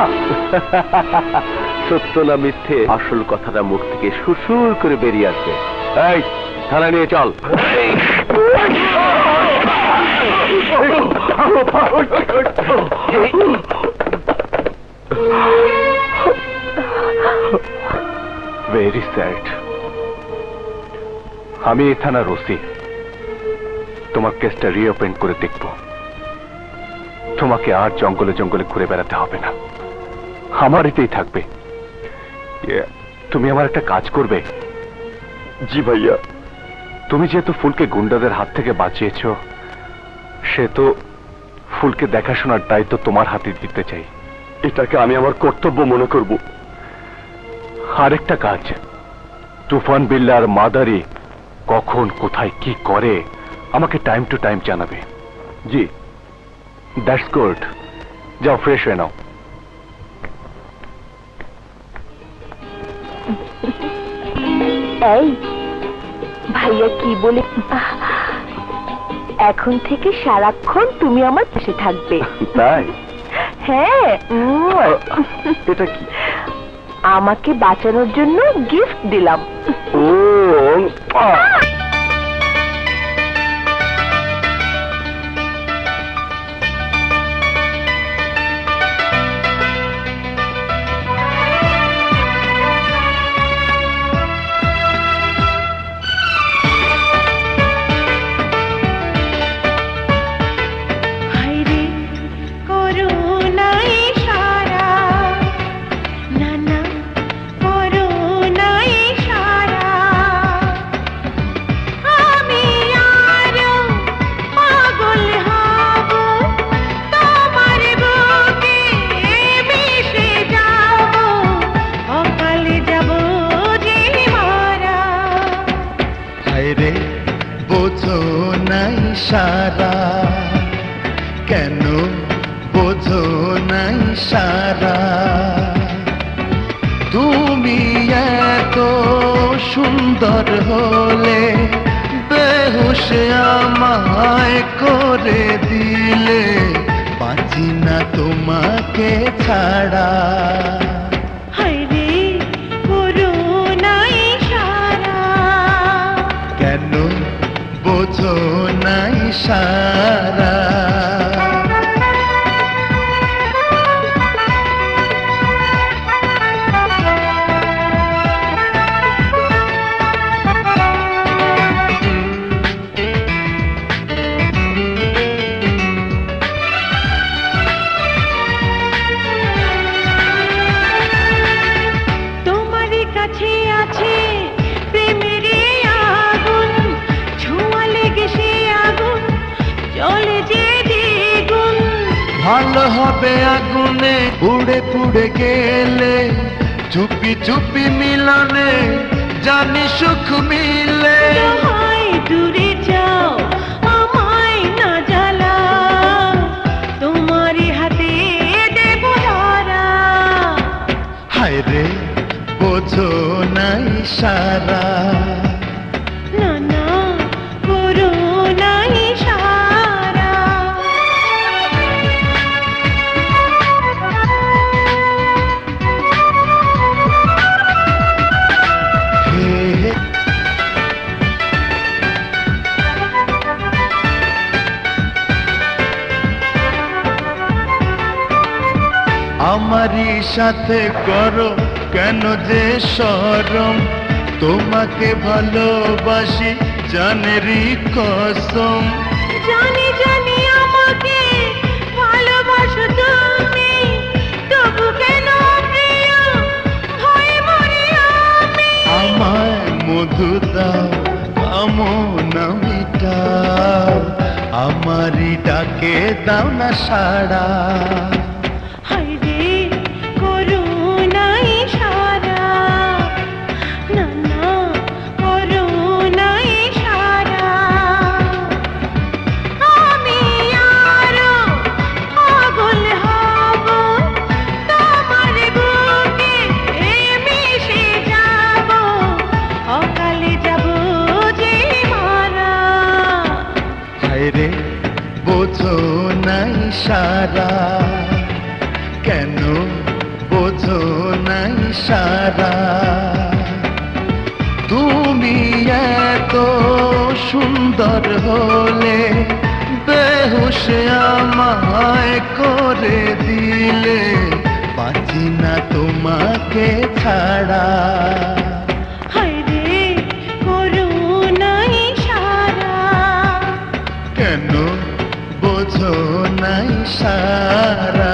সত্য না মিথ্যে আসল কথাটা মুখ থেকে সুরসুর করে বেরিয়ে আসবে। এই থানা নিয়ে চল। Very sad. আমি এই থানার ওসি। তোমার কেসটা রিওপেন করে দেখব। তোমাকে আর জঙ্গলে জঙ্গলে ঘুরে বেড়াতে হবে না, আমার এতেই থাকবে। তুমি আমার একটা কাজ করবে। জি ভাইয়া। তুমি যেহেতু ফুলকে গুন্ডাদের হাত থেকে বাঁচিয়েছ, সে তো ফুলকে দেখাশোনার দায়িত্ব তোমার হাতে দিতে চাই। এটাকে আমি আমার কর্তব্য মনে করব। আরেকটা কাজ, তুফান বিল্লাহ আর মাদারি কখন কোথায় কি করে আমাকে টাইম টু টাইম জানাবে। জি, দ্যাটস গুড। যাও ফ্রেশ হয়ে নাও। এই ভাইয়া কি বলে, এখন থেকে সারাক্ষণ তুমি আমার পাশে থাকবে। তাই? হ্যাঁ। এটা কি? আমাকে বাঁচানোর জন্য গিফট দিলাম। ও সারা কেন বোঝো নাই সারা, তুমি এত সুন্দর হলে বেহুশ আমায় করে দিলে, বাঁচি না তোমাকে ছাড়া। কেন বোঝো নাই সারা। তোমারই কাছে আছে প্রেমের আগুন, ছোঁয়া লেগে সে আগুন জ্বলে যে দ্বিগুণ। ভালো হবে আগুনে পুড়ে পুড়ে গেলে, চুপি চুপি মিলনে জানি সুখ মিলে। হয় দূরে যাও আমায় না জ্বালাও, তোমারই হাতে দেব ধরা। হায় রে বোঝো নাই সারা, না না করো নাই সারা। হে হে আমারই সাথে করো কেন যে শরম, তোমাকে ভালোবাসি জানেরই কসম। জানি জানি আমাকে ভালোবাসো তুমি, তবু কেন প্রিয় ভয়ে মরি আমি। আমায় মধু দাও কামনা মিটাও, আমারই ডাকে দাও না সাড়া। হায় রে কেন বোঝো নাই সারা তুমি এত সুন্দর হলে বেহুশ আমায় করে দিলে বাঁচি না তোমাকে ছাড়া হায়রে করুণাই সারা কেন বোঝো নাই সারা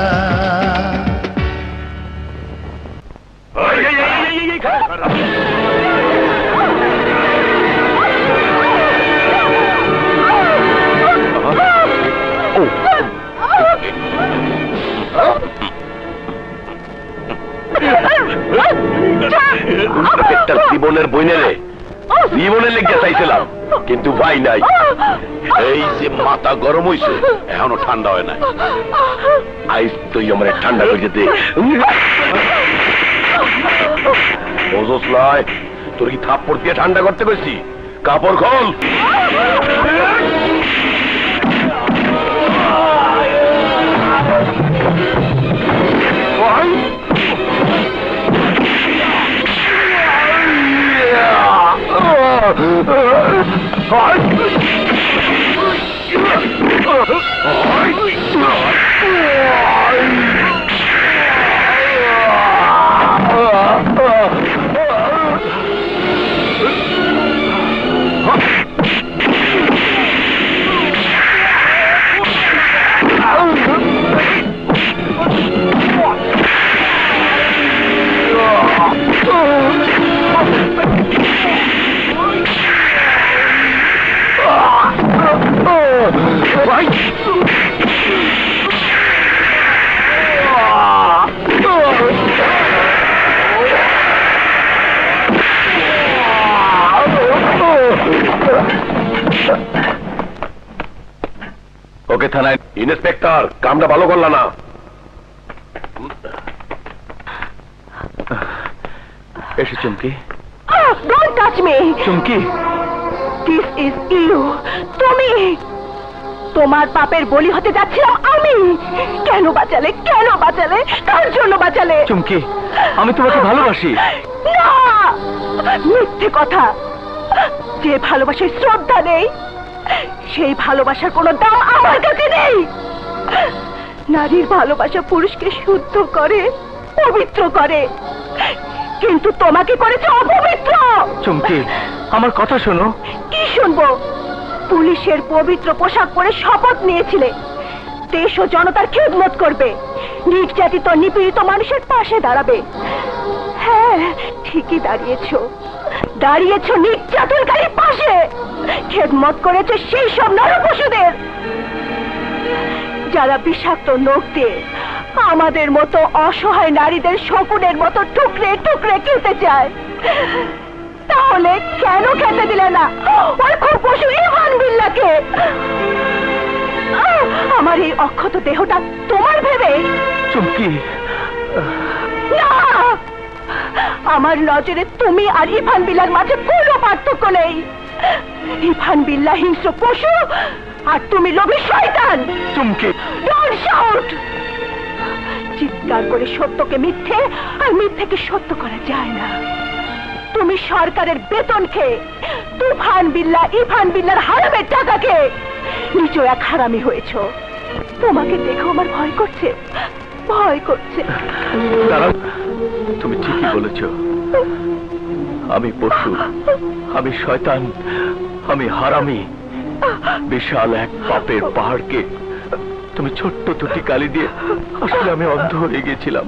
জীবনের বইনেরে জীবনের লেগে চাইছিলাম কিন্তু ভাই নাই। এই যে মাথা গরম হইছে এখনো ঠান্ডা হয় না। আইস তুই আমার ঠান্ডা করে দে। বুঝোস লাই তোর কি থাপ্পড় দিয়ে ঠান্ডা করতে কইছি? কাপড় খোল। ওকে থানায়। ইন্সপেক্টর কামটা ভালো করল না। এসে Chumki. Don't touch me Chumki, this is you. তুমি তোমার পাপের বলি হতে যাচ্ছিলাম আমি। কেন বাঁচালে? কেন বাঁচালে? কার জন্য বাঁচালে? চুমকি আমি তোমাকে ভালোবাসি। না, মিথ্যে কথা। যে ভালোবাসার শ্রদ্ধা নেই সেই ভালোবাসার কোনো দাম আমার কাছে নেই। নারীর ভালোবাসা পুরুষকে শুদ্ধ করে, পবিত্র করে, কিন্তু তোমাকে করেছে অপবিত্র। চুমকি আমার কথা শোনো। কি শুনবো? পুলিশের পবিত্র পোশাক পরে শপথ নিয়েছিলে দেশ ও জনতার খেদমত করবে, নির্যাতিত নিপীড়িত মানুষের পাশে দাঁড়াবে। হ্যাঁ, ঠিকই দাঁড়িয়েছো, দাঁড়িয়েছো নির্যাতনকারীর পাশে। খেদমত করেছে সেই সব নরপশুদের যারা বিষাক্ত নখ দিয়ে আমাদের মতো অসহায় নারীদের শকুনের মতো টুকরে টুকরে খেতে চায়। তাহলে কেন খেতে দিলে না ওই খুব পশু ইভান বিল্লাকে? আমার এই অক্ষত দেহটা তোমার ভেবে? চুমকি না, আমার নজরে তুমি আর ইভান বিল্লার মাঝে কোনো পার্থক্য নেই। ইভান বিল্লা হিংস্র পশু আর তুমি লোভী শয়তান। চুমকি ডোন্ট শাউট। চিৎকার করে সত্যকে মিথ্যে আর মিথ্যেকে সত্য করা যায় না। তুমি সরকারের বেতন খেয়ে তুফান বিল্লা ইভান বিল্লার হারামের টাকা খেয়ে নিজেও এক হারামি হয়েছো। তোমাকে দেখো আমার ভয় করছে, ভয় করছে। দাঁড়াও, তুমি ঠিকই বলেছ। আমি পশু, আমি শয়তান, আমি হারামি। বিশাল এক পাপের পাহাড়কে তুমি ছোট্ট দুটি কালি দিয়ে আসলে আমি অন্ধ হয়ে গেছিলাম।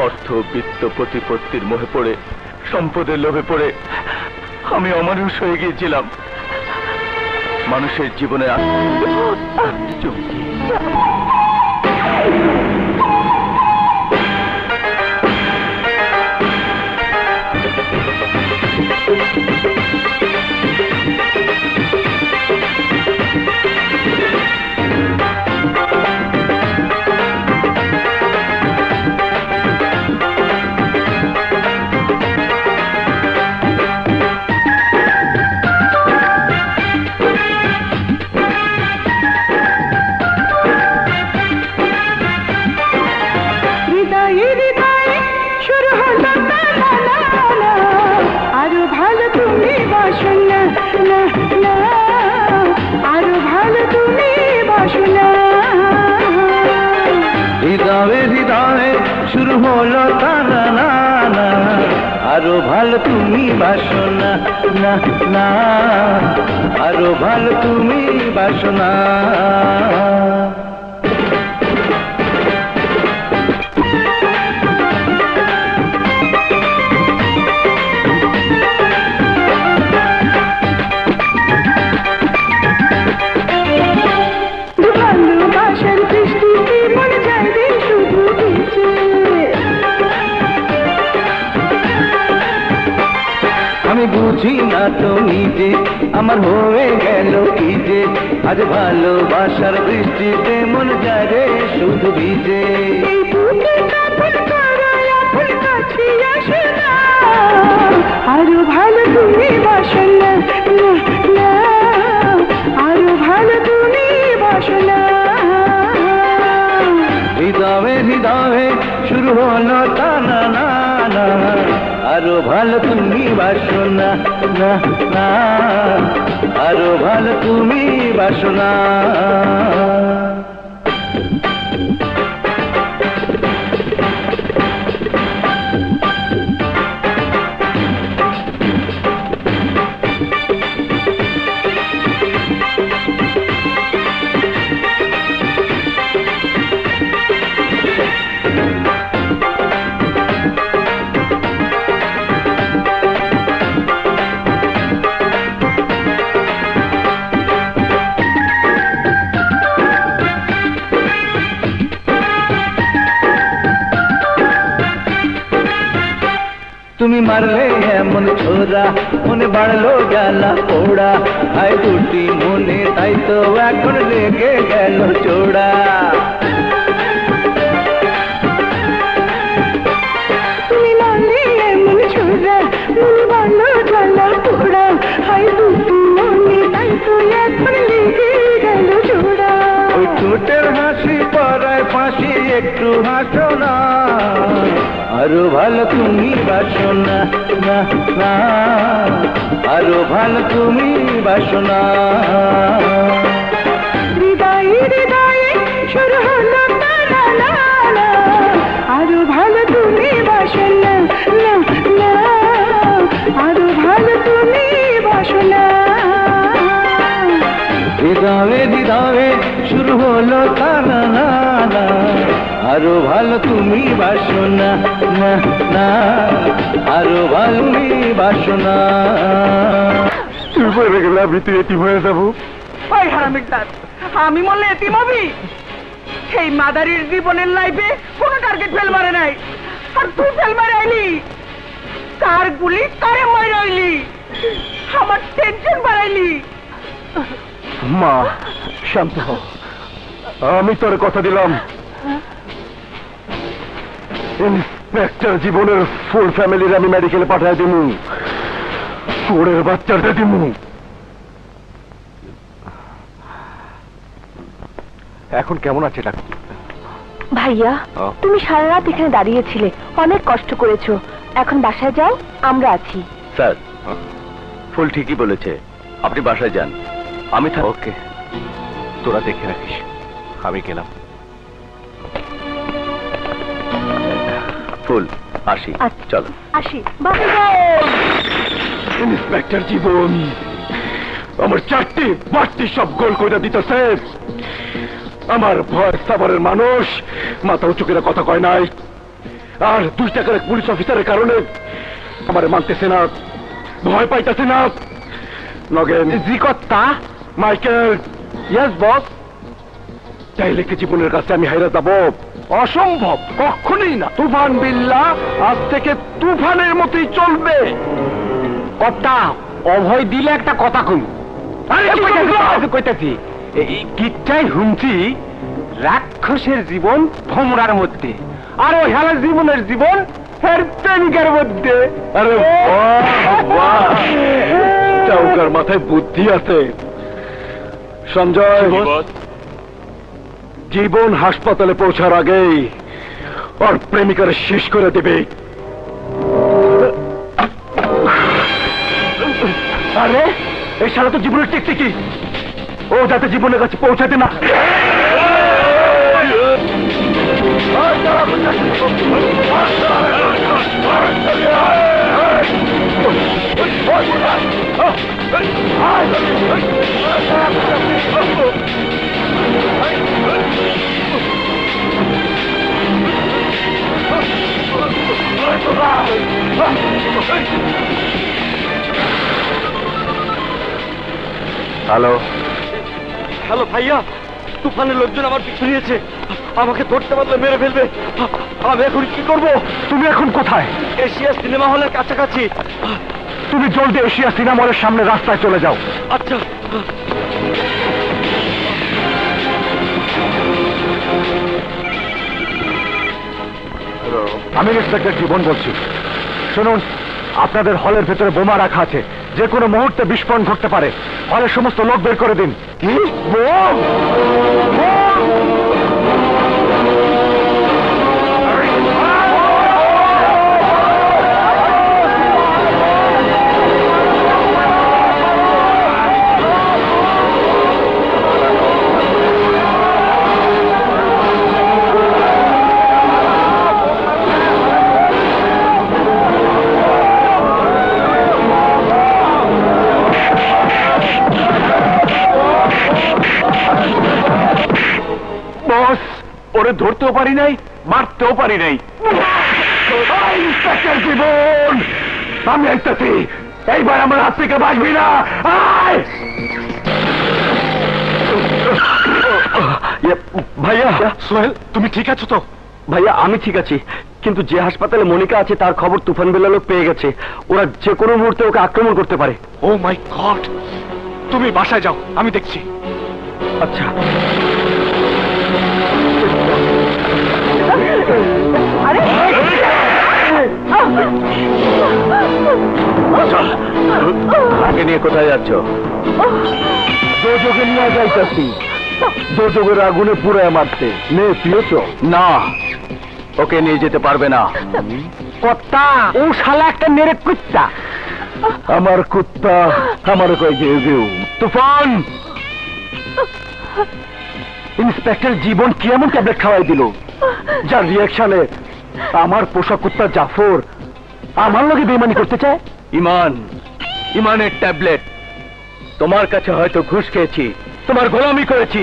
অর্থ বৃত্ত প্রতিপত্তির মোহে পড়ে, সম্পদের লোভে পড়ে আমি অমানুষ হয়ে গিয়েছিলাম। মানুষের জীবনে চুমকি আরো ভালো তুমি বাসো না, না না, আরো ভালো তুমি বাসো না। ভালোবাসার বৃষ্টিতে মনে যায় রে শুধু ভিজে। আমি বুঝি না তুমি যে আমার হয়ে গেল কি যে, আজ ভালোবাসার বৃষ্টিতে মন যায় রে শুধু ভিজে। এই বুকে কাপড় করায় ফুল কাছে আসে না, আরো ভালো তুমি বাসো না, না না, আরো ভালো তুমি বাসো না। হৃদয়ে হৃদয়ে শুরু হলো টানা না না, আরো ভালো তুমি বাসো না, না না, আরো ভালো তুমি বাসো না। তুমি মারলে এমন ছোরা, মনে বাড়লো জ্বালা পোড়া, আই দুটি মনে তাই তো এখন লেগে গেল চোড়া। তুমি মারলে এমন ছোড়া, মনে বাড়লো জ্বালা পোড়া, হাই দুটি মনে তাই তো এখন লেগে গেল চোড়া। ওই ঠোঁটের হাসি পরায় ফাঁসি, একটু হাসো না, আরো ভালো তুমি বাসো না, না না, আরো ভালো তুমি বাসো না। হৃদয়ে হৃদয়ে শুরু হলো টানা না না, আরো ভালো তুমি বাসো না, না না, আরো ভালো তুমি বাসো না। হৃদয়ে হৃদয়ে শুরু হলো টানা না না, আরো ভালো তুমি বাসো না, না না, আরো ভালো তুমি বাসো না। তুই বলে গেলে আমি তুই এতিম হয়ে যাবো। ওই হারামির দাঁত, আমি মরলে এতিম হবি? সেই মাদারির জীবনের লাইফে কোনো টার্গেট ফেল মারে নাই, আর তুই ফেল মারে আইলি। কার গুলি কারে মারে আইলি, আমার টেনশন বাড়াইলি। মা শান্ত হ, আমি তোর কথা দিলাম ইন্সপেক্টর জীবনের ফুল ফ্যামিলির আমি মেডিকেলে পাঠাই দিমু, চোরের বাচ্চাটা দিমু। এখন কেমন আছে ডাক্তার? ভাইয়া, তুমি সারা রাত এখানে দাঁড়িয়েছিলে, অনেক কষ্ট করেছো, এখন বাসায় যাও, আমরা আছি। স্যার, ফুল ঠিকই বলেছে, আপনি বাসায় যান, আমি থাক। ওকে, তোরা দেখে রাখিস, আমি গেলাম। ফুল আসি, চলো। আসি, বাসায় যাও। ইন্সপেক্টর জীবন আমার চারটি বাড়তি সব গোল করে দিতেছে। আমার ভয় সাভারের মানুষ মাথা উঁচু করে কথা কয় নাই, আর 2 টাকার এক পুলিশ অফিসারের কারণে আমার মানতেছে না, ভয় পাইতেছে না। নগেন জি কর্তা। মাইকেল। Yes boss. চাইলে কি জীবনের কাছে আমি হাইরা যাব? অসম্ভব, কখনোই না। তুফান বিল্লাহ আজ থেকে তুফানের মতোই চলবে। কর্তা, অভয় দিলে একটা কথা কই। কইতাছি কিচ্ছাই হুমছি, রাক্ষসের জীবন ভোমরার মধ্যে, আর ওই হেলার জীবনের জীবন হের প্রেমিকার মধ্যে। আরে চৌকার মাথায় বুদ্ধি আছে। সঞ্জয়, জীবন হাসপাতালে পৌঁছার আগেই ওর প্রেমিকার শেষ করে দেবে। আরে এই শালা তো জীবনের টিকটিকি, ও যাতে জীবনের কাছে পৌঁছাতে না। হ্যালো হ্যালো ভাইয়া, তুফানের লোকজন আমার পিছু নিয়েছে, আমাকে ধরতে পারলে মেরে ফেলবে। আমি এখন কি করব? তুমি এখন কোথায়? এশিয়া সিনেমা হলের কাছাকাছি। তুমি জলদি এশিয়া সিনেমা হলের সামনে রাস্তায় চলে যাও। আচ্ছা। আমি ইন্সপেক্টর জীবন বলছি। শুনুন, আপনাদের হলের ভেতরে বোমা রাখা আছে, যে কোনো মুহূর্তে বিস্ফোরণ ঘটতে পারে। হলের সমস্ত লোক বের করে দিন। কি বোম? বস, ওরে ধরতেও পারি নাই, মারতেও পারি নাই। ইন্সপেক্টর জীবন, আমি আইতাছি। এইবার আমার হাত থেকে বাঁচবি না। ভাইয়া, সোহেল, তুমি ঠিক আছো তো? ভাইয়া, আমি ঠিক আছি, কিন্তু যে হাসপাতালে মনিকা আছে তার খবর তুফান বেলা লোক পেয়ে গেছে। ওরা যে কোনো মুহূর্তে ওকে আক্রমণ করতে পারে। ও মাই গড! তুমি বাসায় যাও, আমি দেখছি। আচ্ছা। আগে নিয়ে কোথায় যাচ্ছ? দোযোগে নিয়ে যাইতাছি। দোযোগের আগুনে পুড়ে মারতে। মেয়ে পিয়েছ? না, ওকে নিয়ে যেতে পারবে না। কর্তা, ও শালা একটা মেরে কুত্তা। আমার কুত্তা আমার কই গেউ গেউ। তুফান, ইন্সপেক্টর জীবন কি এমন ট্যাবলেট খাওয়াই দিল যার রিয়াকশনে আমার পোষা কুত্তা জাফর আমার লগে বেইমানি করতে চায়? ইমানের ট্যাবলেট। তোমার কাছে হয়তো ঘুষ খেয়েছি, তোমার গোলামি করেছি,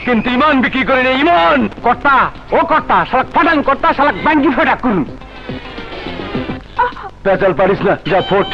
কিন্তু ইমান বিক্রি করে নেই। ইমান কর্তা, ও কর্তা, শালাক ফাটান কর্তা, শালাক ব্যাঙ্গি ফেটা করুন। পেঁচাল পারিস না, যা ফোট।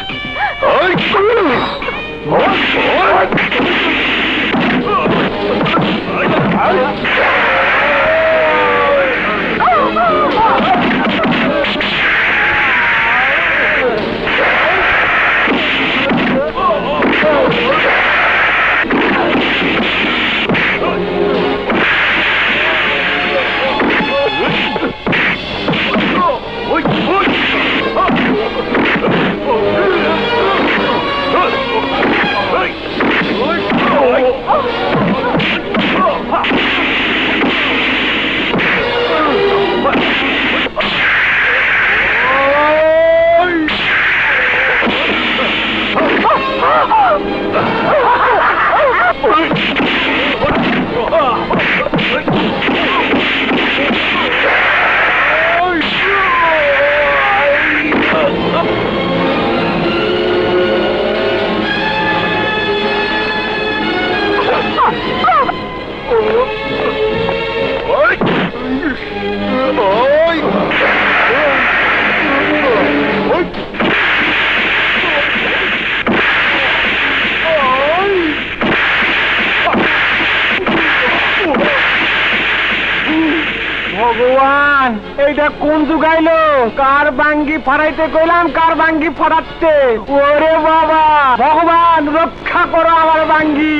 ভগবান, এইটা কোন যুগাইলো? কার বাঙ্গি ফাড়াইতে কইলাম, কার বাঙ্গি ফাড়াচ্ছে। ওরে বাবা, ভগবান রক্ষা করো আমার বাঙ্গি।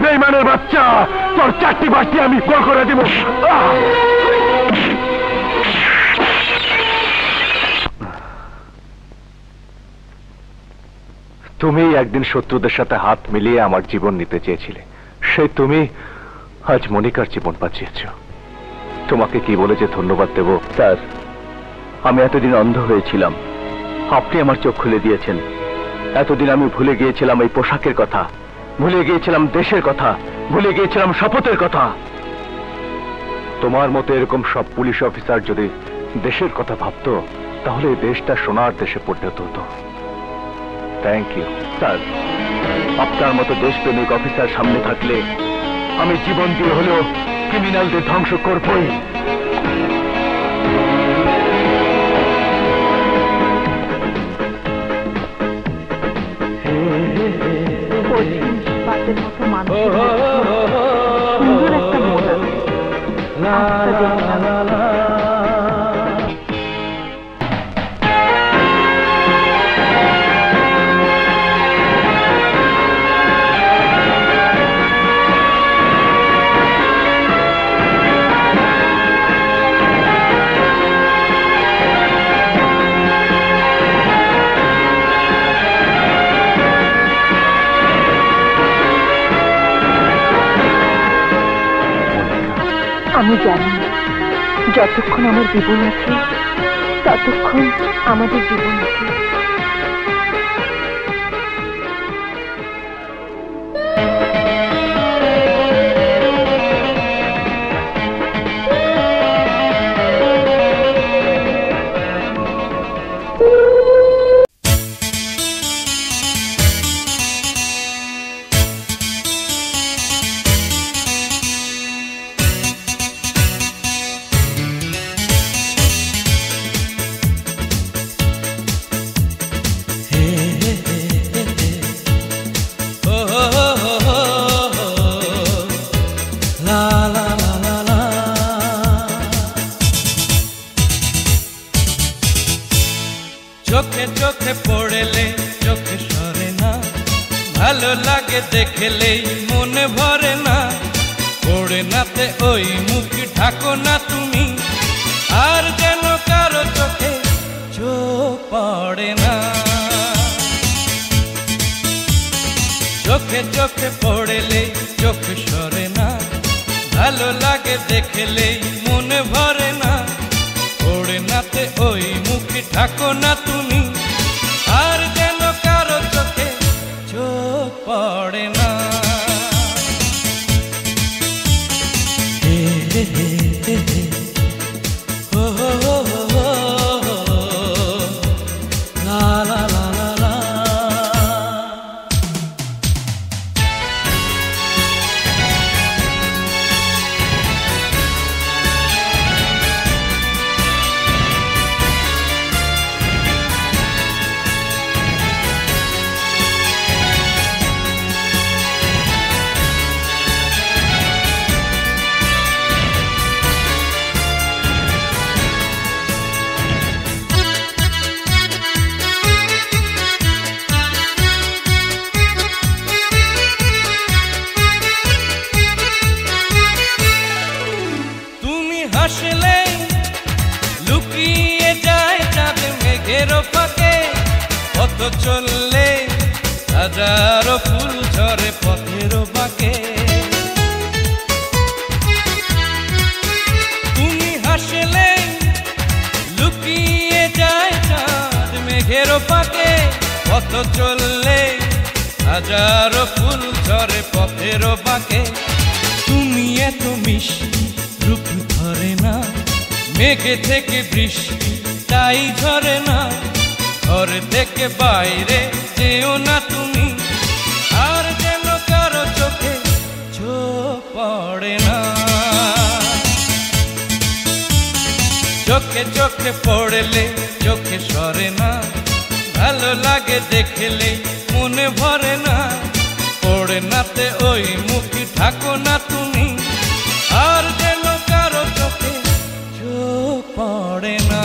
বেইমানের বাচ্চা, তোর চারটি বাড়তি আমি গোল করে দিব। তুমি একদিন শত্রুদের সাথে হাত মিলিয়ে আমার জীবন নিতে চেয়েছিলে, সেই তুমি আজ মনিকার জীবন বাঁচিয়েছ। তোমাকে কি বলে যে ধন্যবাদ দেব? স্যার, আমি এতদিন অন্ধ হয়েছিলাম, আপনি আমার চোখ খুলে দিয়েছেন। এতদিন আমি ভুলে গিয়েছিলাম এই পোশাকের কথা, ভুলে গিয়েছিলাম দেশের কথা, ভুলে গিয়েছিলাম শপথের কথা। তোমার মতো এরকম সব পুলিশ অফিসার যদি দেশের কথা ভাবতো, তাহলে এই দেশটা সোনার দেশে পরিণত হতো। Thank you sir. আপনার মতো দেশপ্রেমিক অফিসার সামনে থাকলে আমি জীবন দিয়ে হলেও ক্রিমিনালদের ধ্বংস করবই। বাতের মতো মানুষ সুন্দর একটা মন আছে। আমি জানি যতক্ষণ আমার জীবন আছে ততক্ষণ আমাদের জীবন আছে। চোখে চোখে পড়লে চোখে সরে না, ভালো লাগে দেখলেই মনে ভরে না, পড়ে নাতে ওই মুখ ঢাকো না তুমি, আর যেন কারো চোখে চোখ পড়ে না। চোখে চোখে পড়লে চোখ সরে না, ভালো লাগে দেখলেই মনে ভরে না, পড়ে নাতে ওই মুখ ঢাকো না তুমি, আর যেন কারো চোখে চোখ পড়ে না। হাসলে লুকিয়ে যায় চাঁদ মেঘের ফাঁকে, পথ চললে হাজারো ফুল ঝরে পথের বাঁকে। তুমি হাসলে লুকিয়ে যায় চাঁদ মেঘের ফাঁকে, পথ চললে হাজারো ফুল ঝরে পথের বাঁকে। তুমি এত মিষ্টি রূপ ধরে না, মেঘে থেকে বৃষ্টি তাই ঝরে না, ঘর থেকে বাইরে যেও না তুমি, আর যেন কারো চোখে চোখ পড়ে না। চোখে চোখে পড়লে চোখে সরে না, ভালো লাগে দেখলে মনে ভরে না, পড়ে নাতে ওই মুখ ঢাকো না তুমি, আর যেন কারো চোখে চোখ পড়ে না।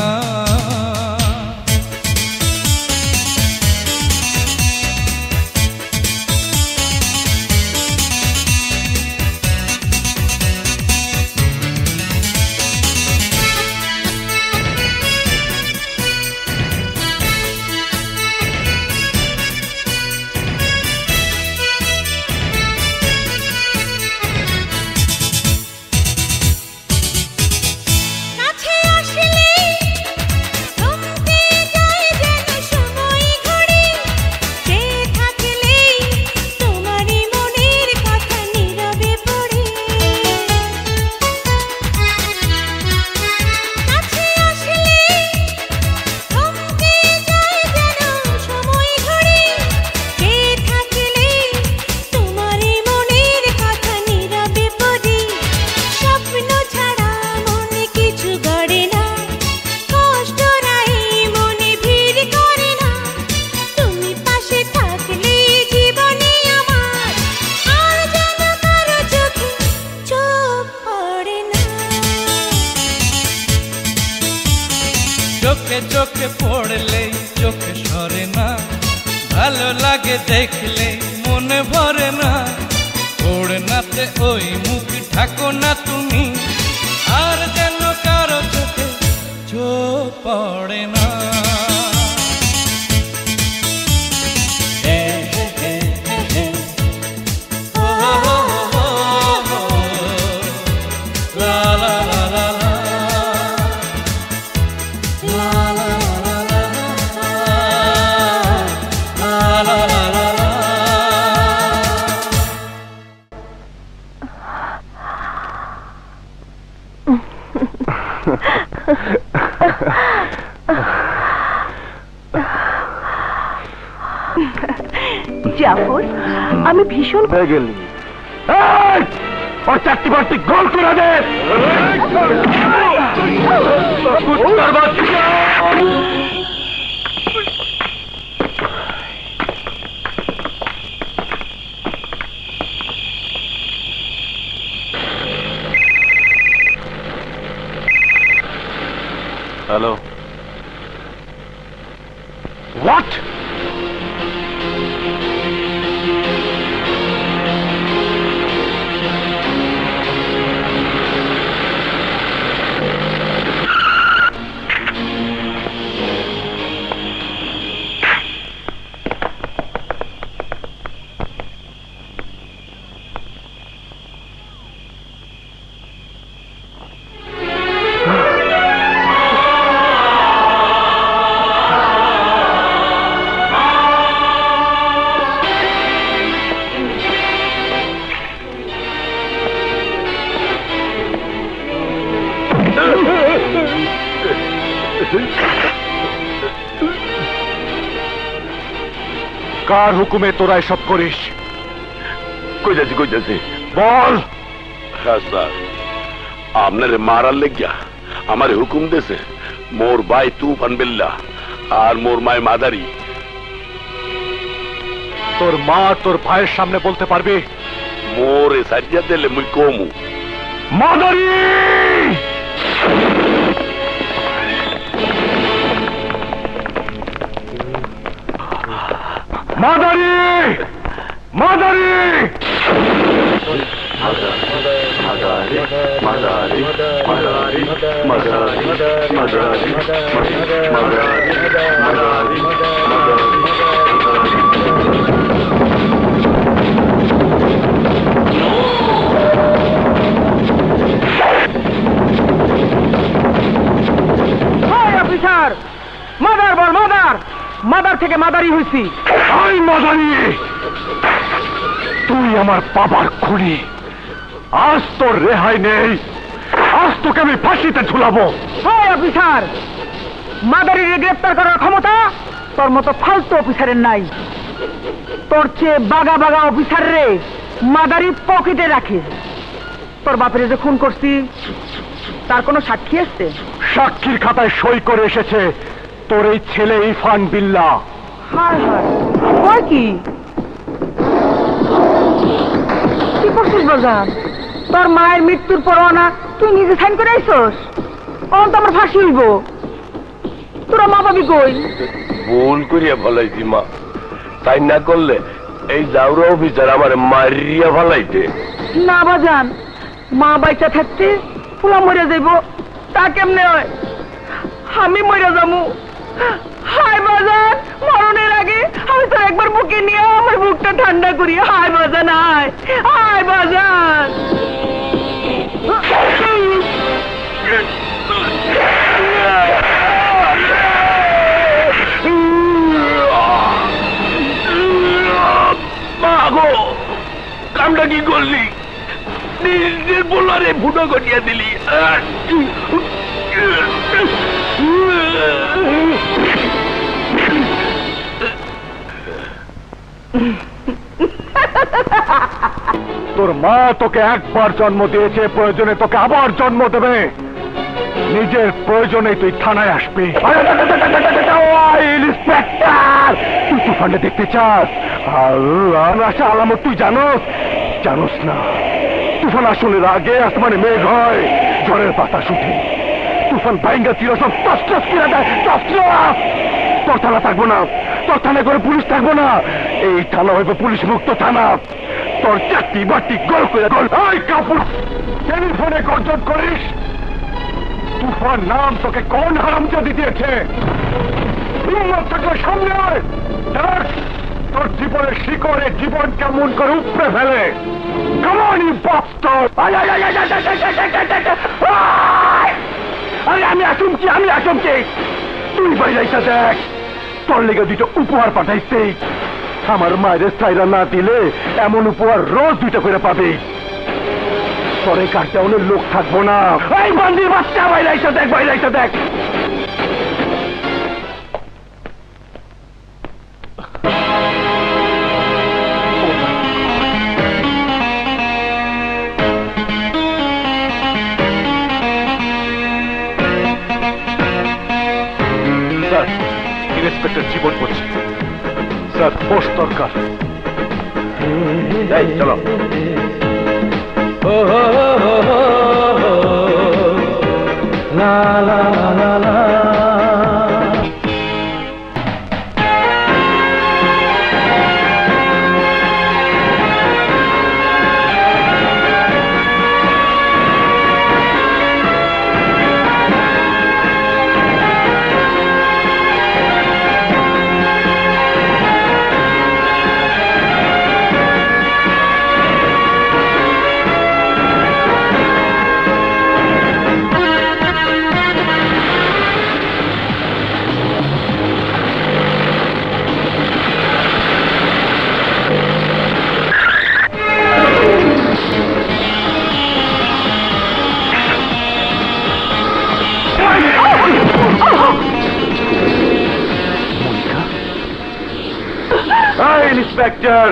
পড়লে চোখে সরে না, ভালো লাগে দেখলে মনে ভরে না। ওড়নাতে ওই মুখ ঢাকো না তুমি, আর যেন কারো চোখে চোখ পড়ে না। জাফর, আমি ভীষণ হয়ে গেলি। ওর চারটি বারটি গোল করে দে। Hello, what? কার হুকুমে তোরা এসব করিস? কই যাচ্ছি বল। হ্যাঁ স্যার, আপনার মারার লেগিয়া আমার হুকুম দেছে মোর ভাই তুফান বিল্লাহ আর মোর মায় মাদারি। তোর মা তোর ভাইয়ের সামনে বলতে পারবি? মোর এ সারিয়া দিলে মুই কমু। মাদারি! মাদারি! মাদারি! অফিসার, মাদার বল, মাদার। মাদার থেকে মাদারি হয়েছি। আই মাদারি, তুই আমার বাবার খুনি। আজ তোর রেহাই নেই। আজ তোকে আমি ফাঁসিতে ঝুলাবো। হয় অফিসার, মাদারিকে গ্রেপ্তার করার ক্ষমতা তোর মতো ফালতু অফিসারের নাই। তোর চেয়ে বাগা বাগা অফিসার রে মাদারি পকেটে রাখে। তোর বাপের যে খুন করছি তার কোনো সাক্ষী আছে? সাক্ষীর খাতায় সই করে এসেছে তোর এই ছেলে ইরফান বিল্লাহ। হায় হায়, কয় কি? কি করছিস বাজার? তোর মায়ের মৃত্যুর পরোয়ানা তুই নিজে সাইন করে আইছস? অন তো আমার ফাঁসি হইব। তোরা মা পাবি কই? ভুল করিয়া ফলাইছি মা, তাই না করলে এই জাউরা অফিসার আমার মারিয়া ফলাইতে। না বাজান, মা বাইচা থাকতে ফুলা মরে যাইব, তা কেমনে হয়? আমি মরে যাবো। হায় বাজান, মরণের আগে আমি তোর একবার বুকে নিয়ে আমার বুকটা ঠান্ডা করি। হায় বাজান, হায় হায় বাজান। কামটা কি করলি? নিজের বোলারে ফুটো কটিয়া দিলি। তোর মা তোকে একবার জন্ম দিয়েছে, প্রয়োজনে তোকে আবার জন্ম দেবে। নিজের প্রয়োজনে তুই থানায় আসবি। ইন্সপেক্টর, তুই তুফানে দেখতে চাস? আশা আলামত তুই জানোস? জানোস না, তুফান আসলের আগে আসমানে মেঘ হয়, ঝড়ের বাতাস উঠে, তুফান বাইঙ্গা চির সব টস টস করে দেয়। তোর থানা থাকবো না, তোর থানায় করে পুলিশ থাকবো না, এই থানা হইবে পুলিশ মুক্ত থানা। তোর চাকরি বাটি গোল করে গোল। এই কাপড় টেলিফোনে গর্জন করিস? তুফান নাম তোকে কোন হারামজাদি দিয়েছে? হিম্মত থাকলে সামনে আয়, দেখ তোর জীবনের শিকড়ে জীবন কেমন করে উপড়ে ফেলে। কেমন বাস্তব! আরে আমি আসুমছি, তুই বাইরাইছা দেখ, তোর লেগে দুটো উপহার পাঠাইছে। আমার মায়ের সাইরা না দিলে এমন উপহার রোজ দুইটা করে পাবে। পরে কার্টাউনের লোক থাকবো না। এই বান্দির বাচ্চা বাইরাইছা দেখ। ইন্সপেক্টর জীবন বলছি স্যার, পোস্ট দরকার। চলো। লা লা লা লা। ইন্সপেক্টর,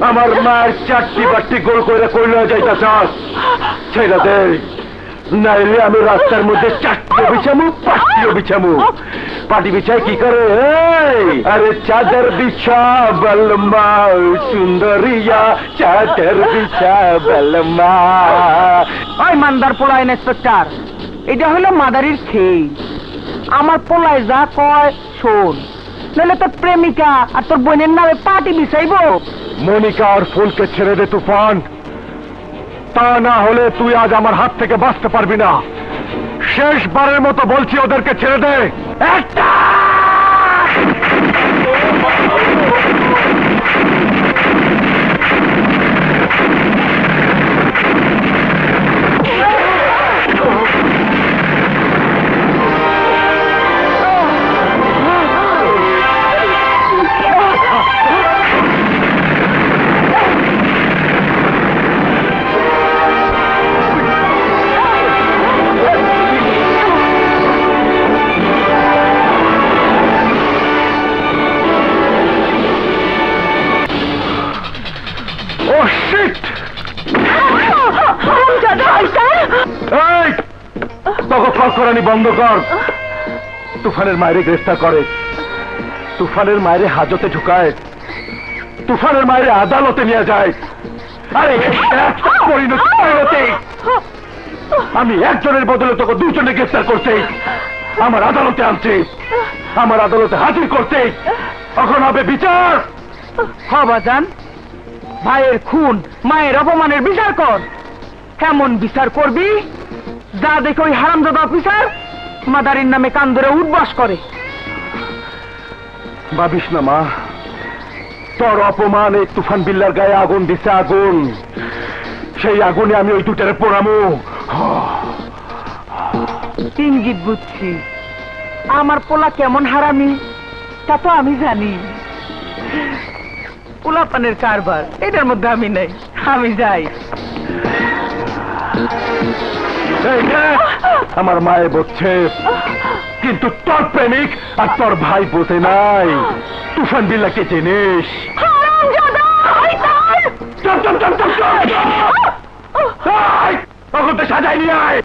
আমার মায়ের চারটি বাট্টি গোল করে কইলা যাইতাছাস, ছেড়ে দে, নাইলে আমি রাস্তার মধ্যে চারটিও বিছামু, পাঁচটিও বিছামু। পাটি বিছায় কি করে? আরে চাদর বিছা বলমা সুন্দরিয়া, চাদর বিছা বলমা। ওই মান্দার পোলা ইন্সপেক্টর, এটা হলো মাদারির খেই। আমার পোলায় যা কয় শোন, নইলে তোর প্রেমিকা আর তোর বোনের নামে পার্টি বিছাইব। মনিকা আর ফুলকে ছেড়ে দে তুফান, তা না হলে তুই আজ আমার হাত থেকে বাঁচতে পারবি না। শেষবারের মতো বলছি, ওদেরকে ছেড়ে দে। একটা করানি বন্ধ কর। তুফানের মায়েরে গ্রেফতার করে, তুফানের মায়েরে হাজতে ঢুকায়, তুফানের মায়েরে আদালতে নিয়ে যায়। আরে পরিণতি, আমি একজনের বদলে তোকে দুজনে গ্রেফতার করতে, আমার আদালতে আনছে, আমার আদালতে হাজির করতে। এখন হবে বিচার। বাজান, ভাইয়ের খুন মায়ের অপমানের বিচার কর। কেমন বিচার করবি? যা দেখে ওই হারামজাদা অফিসার মাদারির নামে কান ধরে উঠবাস করে। ভাবিস না মা, তোর অপমান এই তুফান বিল্লার গায়ে আগুন দিছে, আগুন। সেই আগুনে আমি ওই দুটারে পোড়ামু। ইঙ্গিত বুঝছি, আমার পোলা কেমন হারামি তা তো আমি জানি। পোলাপানের কারবার এটার মধ্যে আমি নেই, আমি যাই। আমার মায়ে বলছে, কিন্তু তোর প্রেমিক আর তোর ভাই বোঝে নাই। তুফান বিল্লাকে চিনিস? তখন তো সাজাই নিয়ে আয়।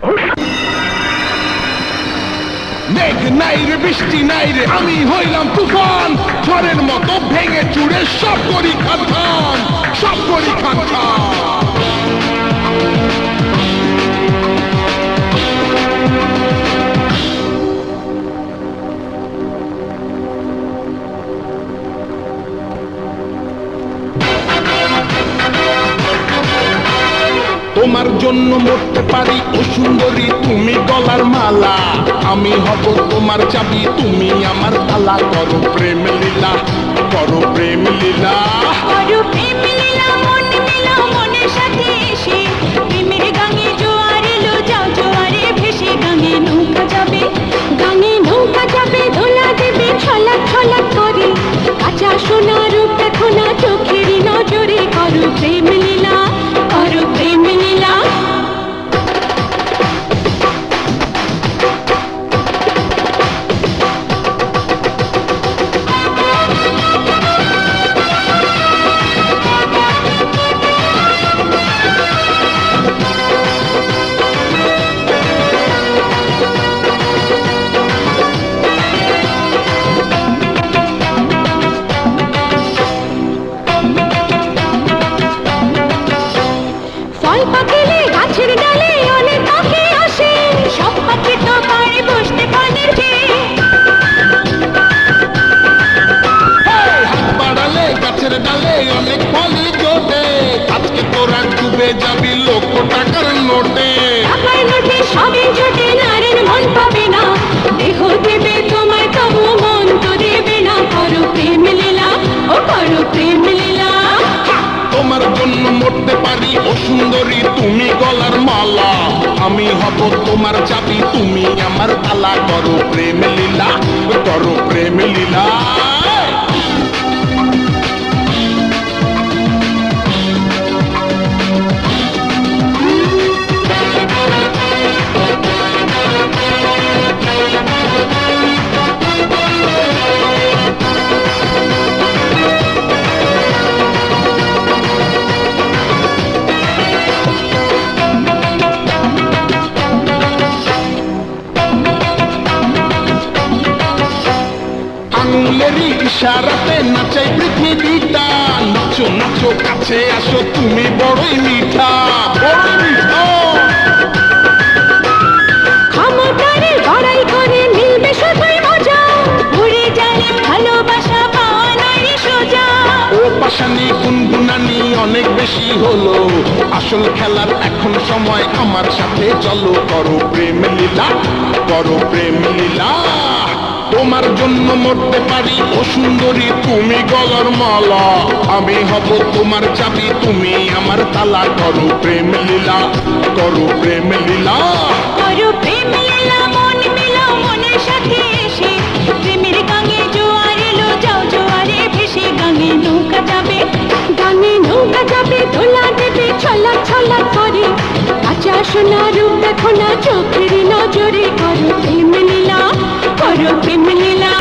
মেঘ নাই রে, বৃষ্টি নাই রে, আমি হইলাম তুফান। ঝড়ের মতো ভেঙে চুড়ে সব করি খান খান, সব করি খান খান। তোমার জন্য মরতে পারি ও সুন্দরী তুমি গলার মালা আমি হব তোমার চাবি তুমি আমার তালা করো প্রেম লীলা করো প্রেম লীলা করো প্রেম লীলা মন মিলাও মনের সাথে এসে প্রেমের গাঙে জোয়ার এলো যাও জোয়ারে ভেসে গাঙে নৌকা যাবে দোলা দেবে ছলাক ছলাক করে কাঁচা সোনা রূপ দেখো না চোখের নজরে করো প্রেম লীলা করো প্রেম লীলা যাবি লক্ষ টাকার নোটে সবে জোটে নারীর মন পাবে না দেহ দেবে তোমায় তবু মন তো দেবে না করো প্রেম লীলা ও করো প্রেম লীলা তোমার জন্য মরতে পারি ও সুন্দরী তুমি গলার মালা আমি হব তোমার চাবি তুমি আমার তালা করো প্রেম লীলা করো প্রেম লীলা ইশারাতে নাচাই পৃথিবীটা নাচো নাচো কাছে আসো তুমি বড়ই মিঠা ক্ষমতারে লড়াই করে মিলবে শুধুই মজা ঘুরে যায় ভালোবাসা পাওয়া নাই সোজা ও পাশানি গুনগুনানি অনেক বেশি হলো আসল খেলার এখন সময় আমার সাথে চলো করো প্রেম লীলা করো প্রেম লীলা তোমার জন্য মরতে পারি ও সুন্দরী তুমি গলার মালা আমি হব তোমার চাবি তুমি আমার তালা করো প্রেম লীলা করো প্রেম লীলা করো প্রেম লীলা মন মিলাও মনের সাথে এসে প্রেমের গাঙে জোয়ার এলো যাও জোয়ারে ভেসে গাঙে নৌকা যাবে দোলা দেবে ছলাক ছলাক করে কাঁচা সোনা রূপ দেখো না চোখের নজরে করো প্রেম লীলা করো প্রেম লীলা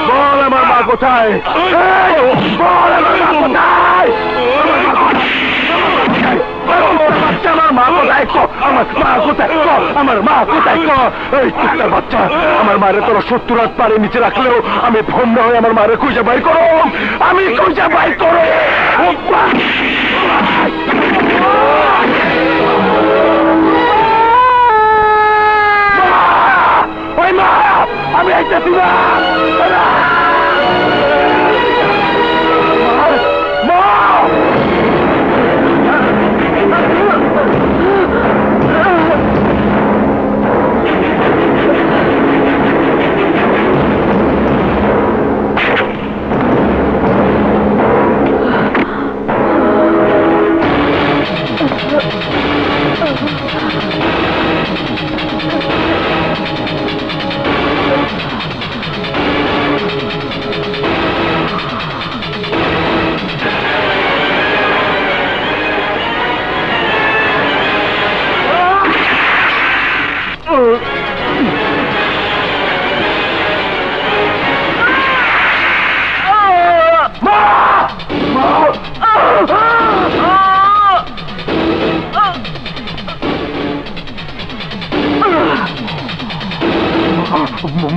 বল আমার মা কোথায়? বল আমার মা কোথায়? আমার মা কোথায়? আমার মা কোথায়? আমার মা কোথায়? এই কুত্তার বাচ্চা, আমার মারে তোরা 70 রাত পারে নিচে রাখলেও আমি ভম্ব হয়ে আমার মারে খুঁজে বাইর করো, আমি খুঁজে বাইর করো। ওই মা, আমি একটা দিলাম।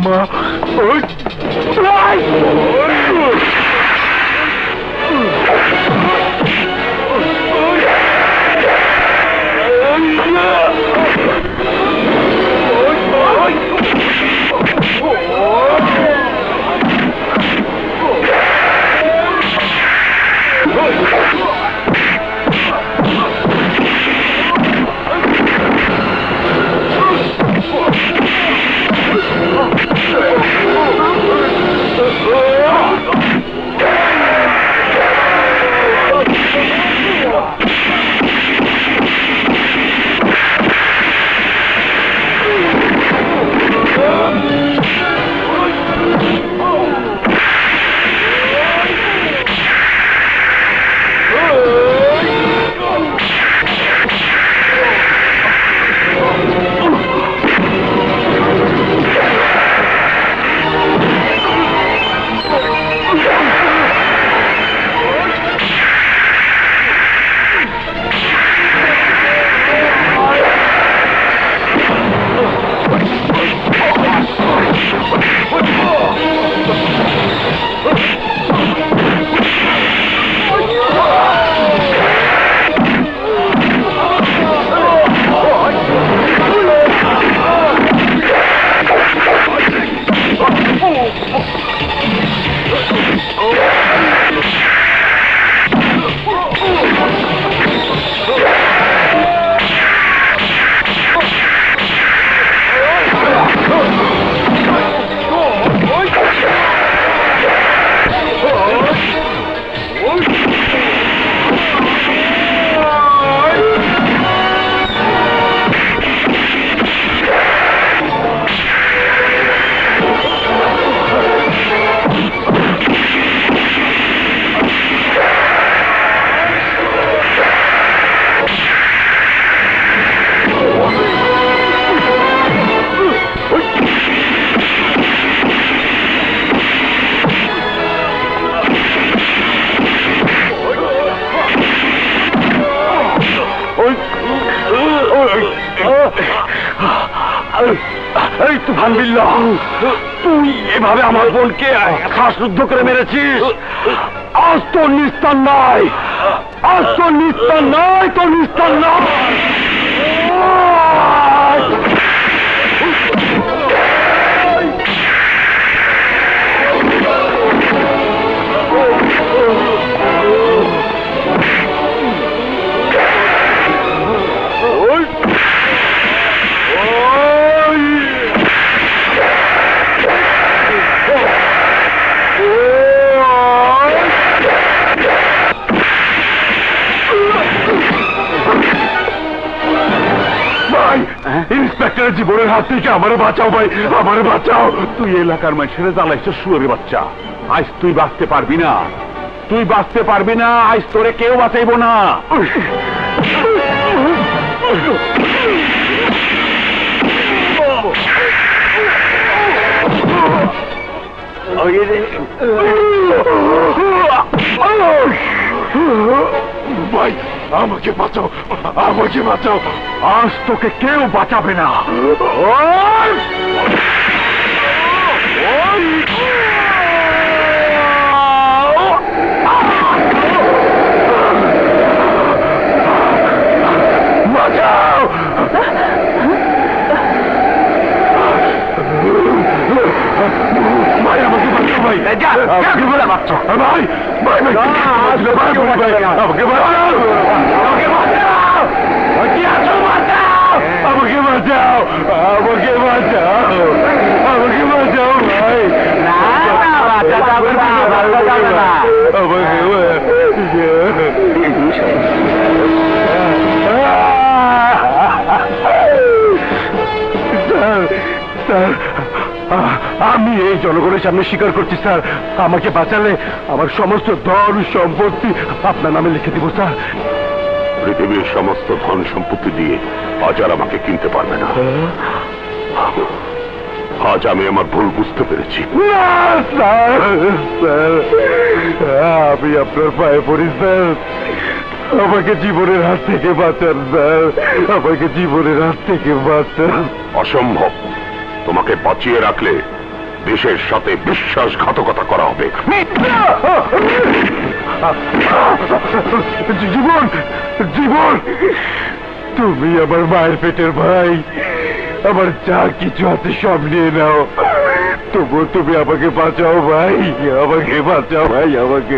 Mama, এই তুফান বিল্লাহ, তুই এভাবে আমার বোনকে শ্বাসরুদ্ধ করে মেরেছিস। আজ তোর নিস্তার নাই, আজ তোর নিস্তার নাই, তোর নিস্তার নাই। ইন্সপেক্টরের জীবনের হাত থেকে আমারে বাঁচাও ভাই, আমারে বাঁচাও। তুই এলাকার মানুষের জ্বালাইছ শুয়োরের বাচ্চা। আজ তুই বাঁচতে পারবি না, তুই বাঁচতে পারবি না। আজ তোরে কেউ বাঁচাইব না। ভাই আমাকে বাঁচাও, আমাকে বাঁচাও, আজ তোকে কেউ বাঁচাবে না। বাঁচাও, ভাই আমাকে বাঁচাও, ভাই আমাকে বাঁচাও, ভাই ভাই ভাই আমাকে বাঁচাও, আমাকে বাঁচাও, কি আছো বাঁচাও, আমাকে বাঁচাও, আমাকে বাঁচাও, আমাকে বাঁচাও ভাই। না বাঁচা যাবে না, বাঁচা যাবে না, স্যার আমি এই জনগণের সামনে স্বীকার করছি স্যার, আমাকে বাঁচালে আমার সমস্ত ধন সম্পত্তি আপনার নামে লিখে দিব স্যার। পৃথিবীর সমস্ত ধন সম্পত্তি দিয়ে আজ আর আমাকে কিনতে পারবে না। আজ আমি আমার ভুল বুঝতে পেরেছি। আমি আপনার পায়ে পড়ি স্যার, আমাকে জীবনের হাত থেকে বাঁচান স্যার, আমাকে জীবনের হাত থেকে বাঁচান। অসম্ভব, তোমাকে বাঁচিয়ে রাখলে দেশের সাথে বিশ্বাসঘাতকতা করা হবে। জীবন, জীবন, তুমি আমার মায়ের পেটের ভাই, আমার যা কিছু আছে সব নিয়ে নাও, তবু তুমি আমাকে বাঁচাও ভাই, আমাকে বাঁচাও ভাই, আমাকে।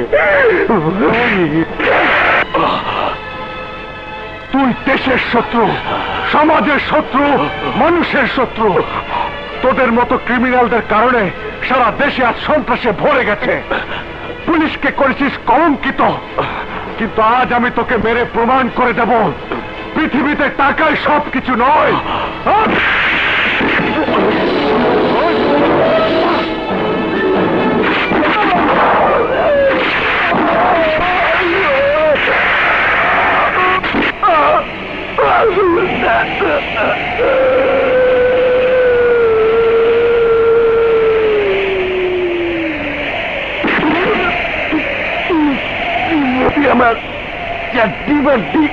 তুই দেশের শত্রু, সমাজের শত্রু, মানুষের শত্রু। তোদের মতো ক্রিমিনালদের কারণে সারা দেশে আজ সন্ত্রাসে ভরে গেছে। পুলিশকে করেছিস কলঙ্কিত, কিন্তু আজ আমি তোকে মেরে প্রমাণ করে দেব পৃথিবীতে টাকায় সবকিছু নয়। আমার চারটি বাড়তি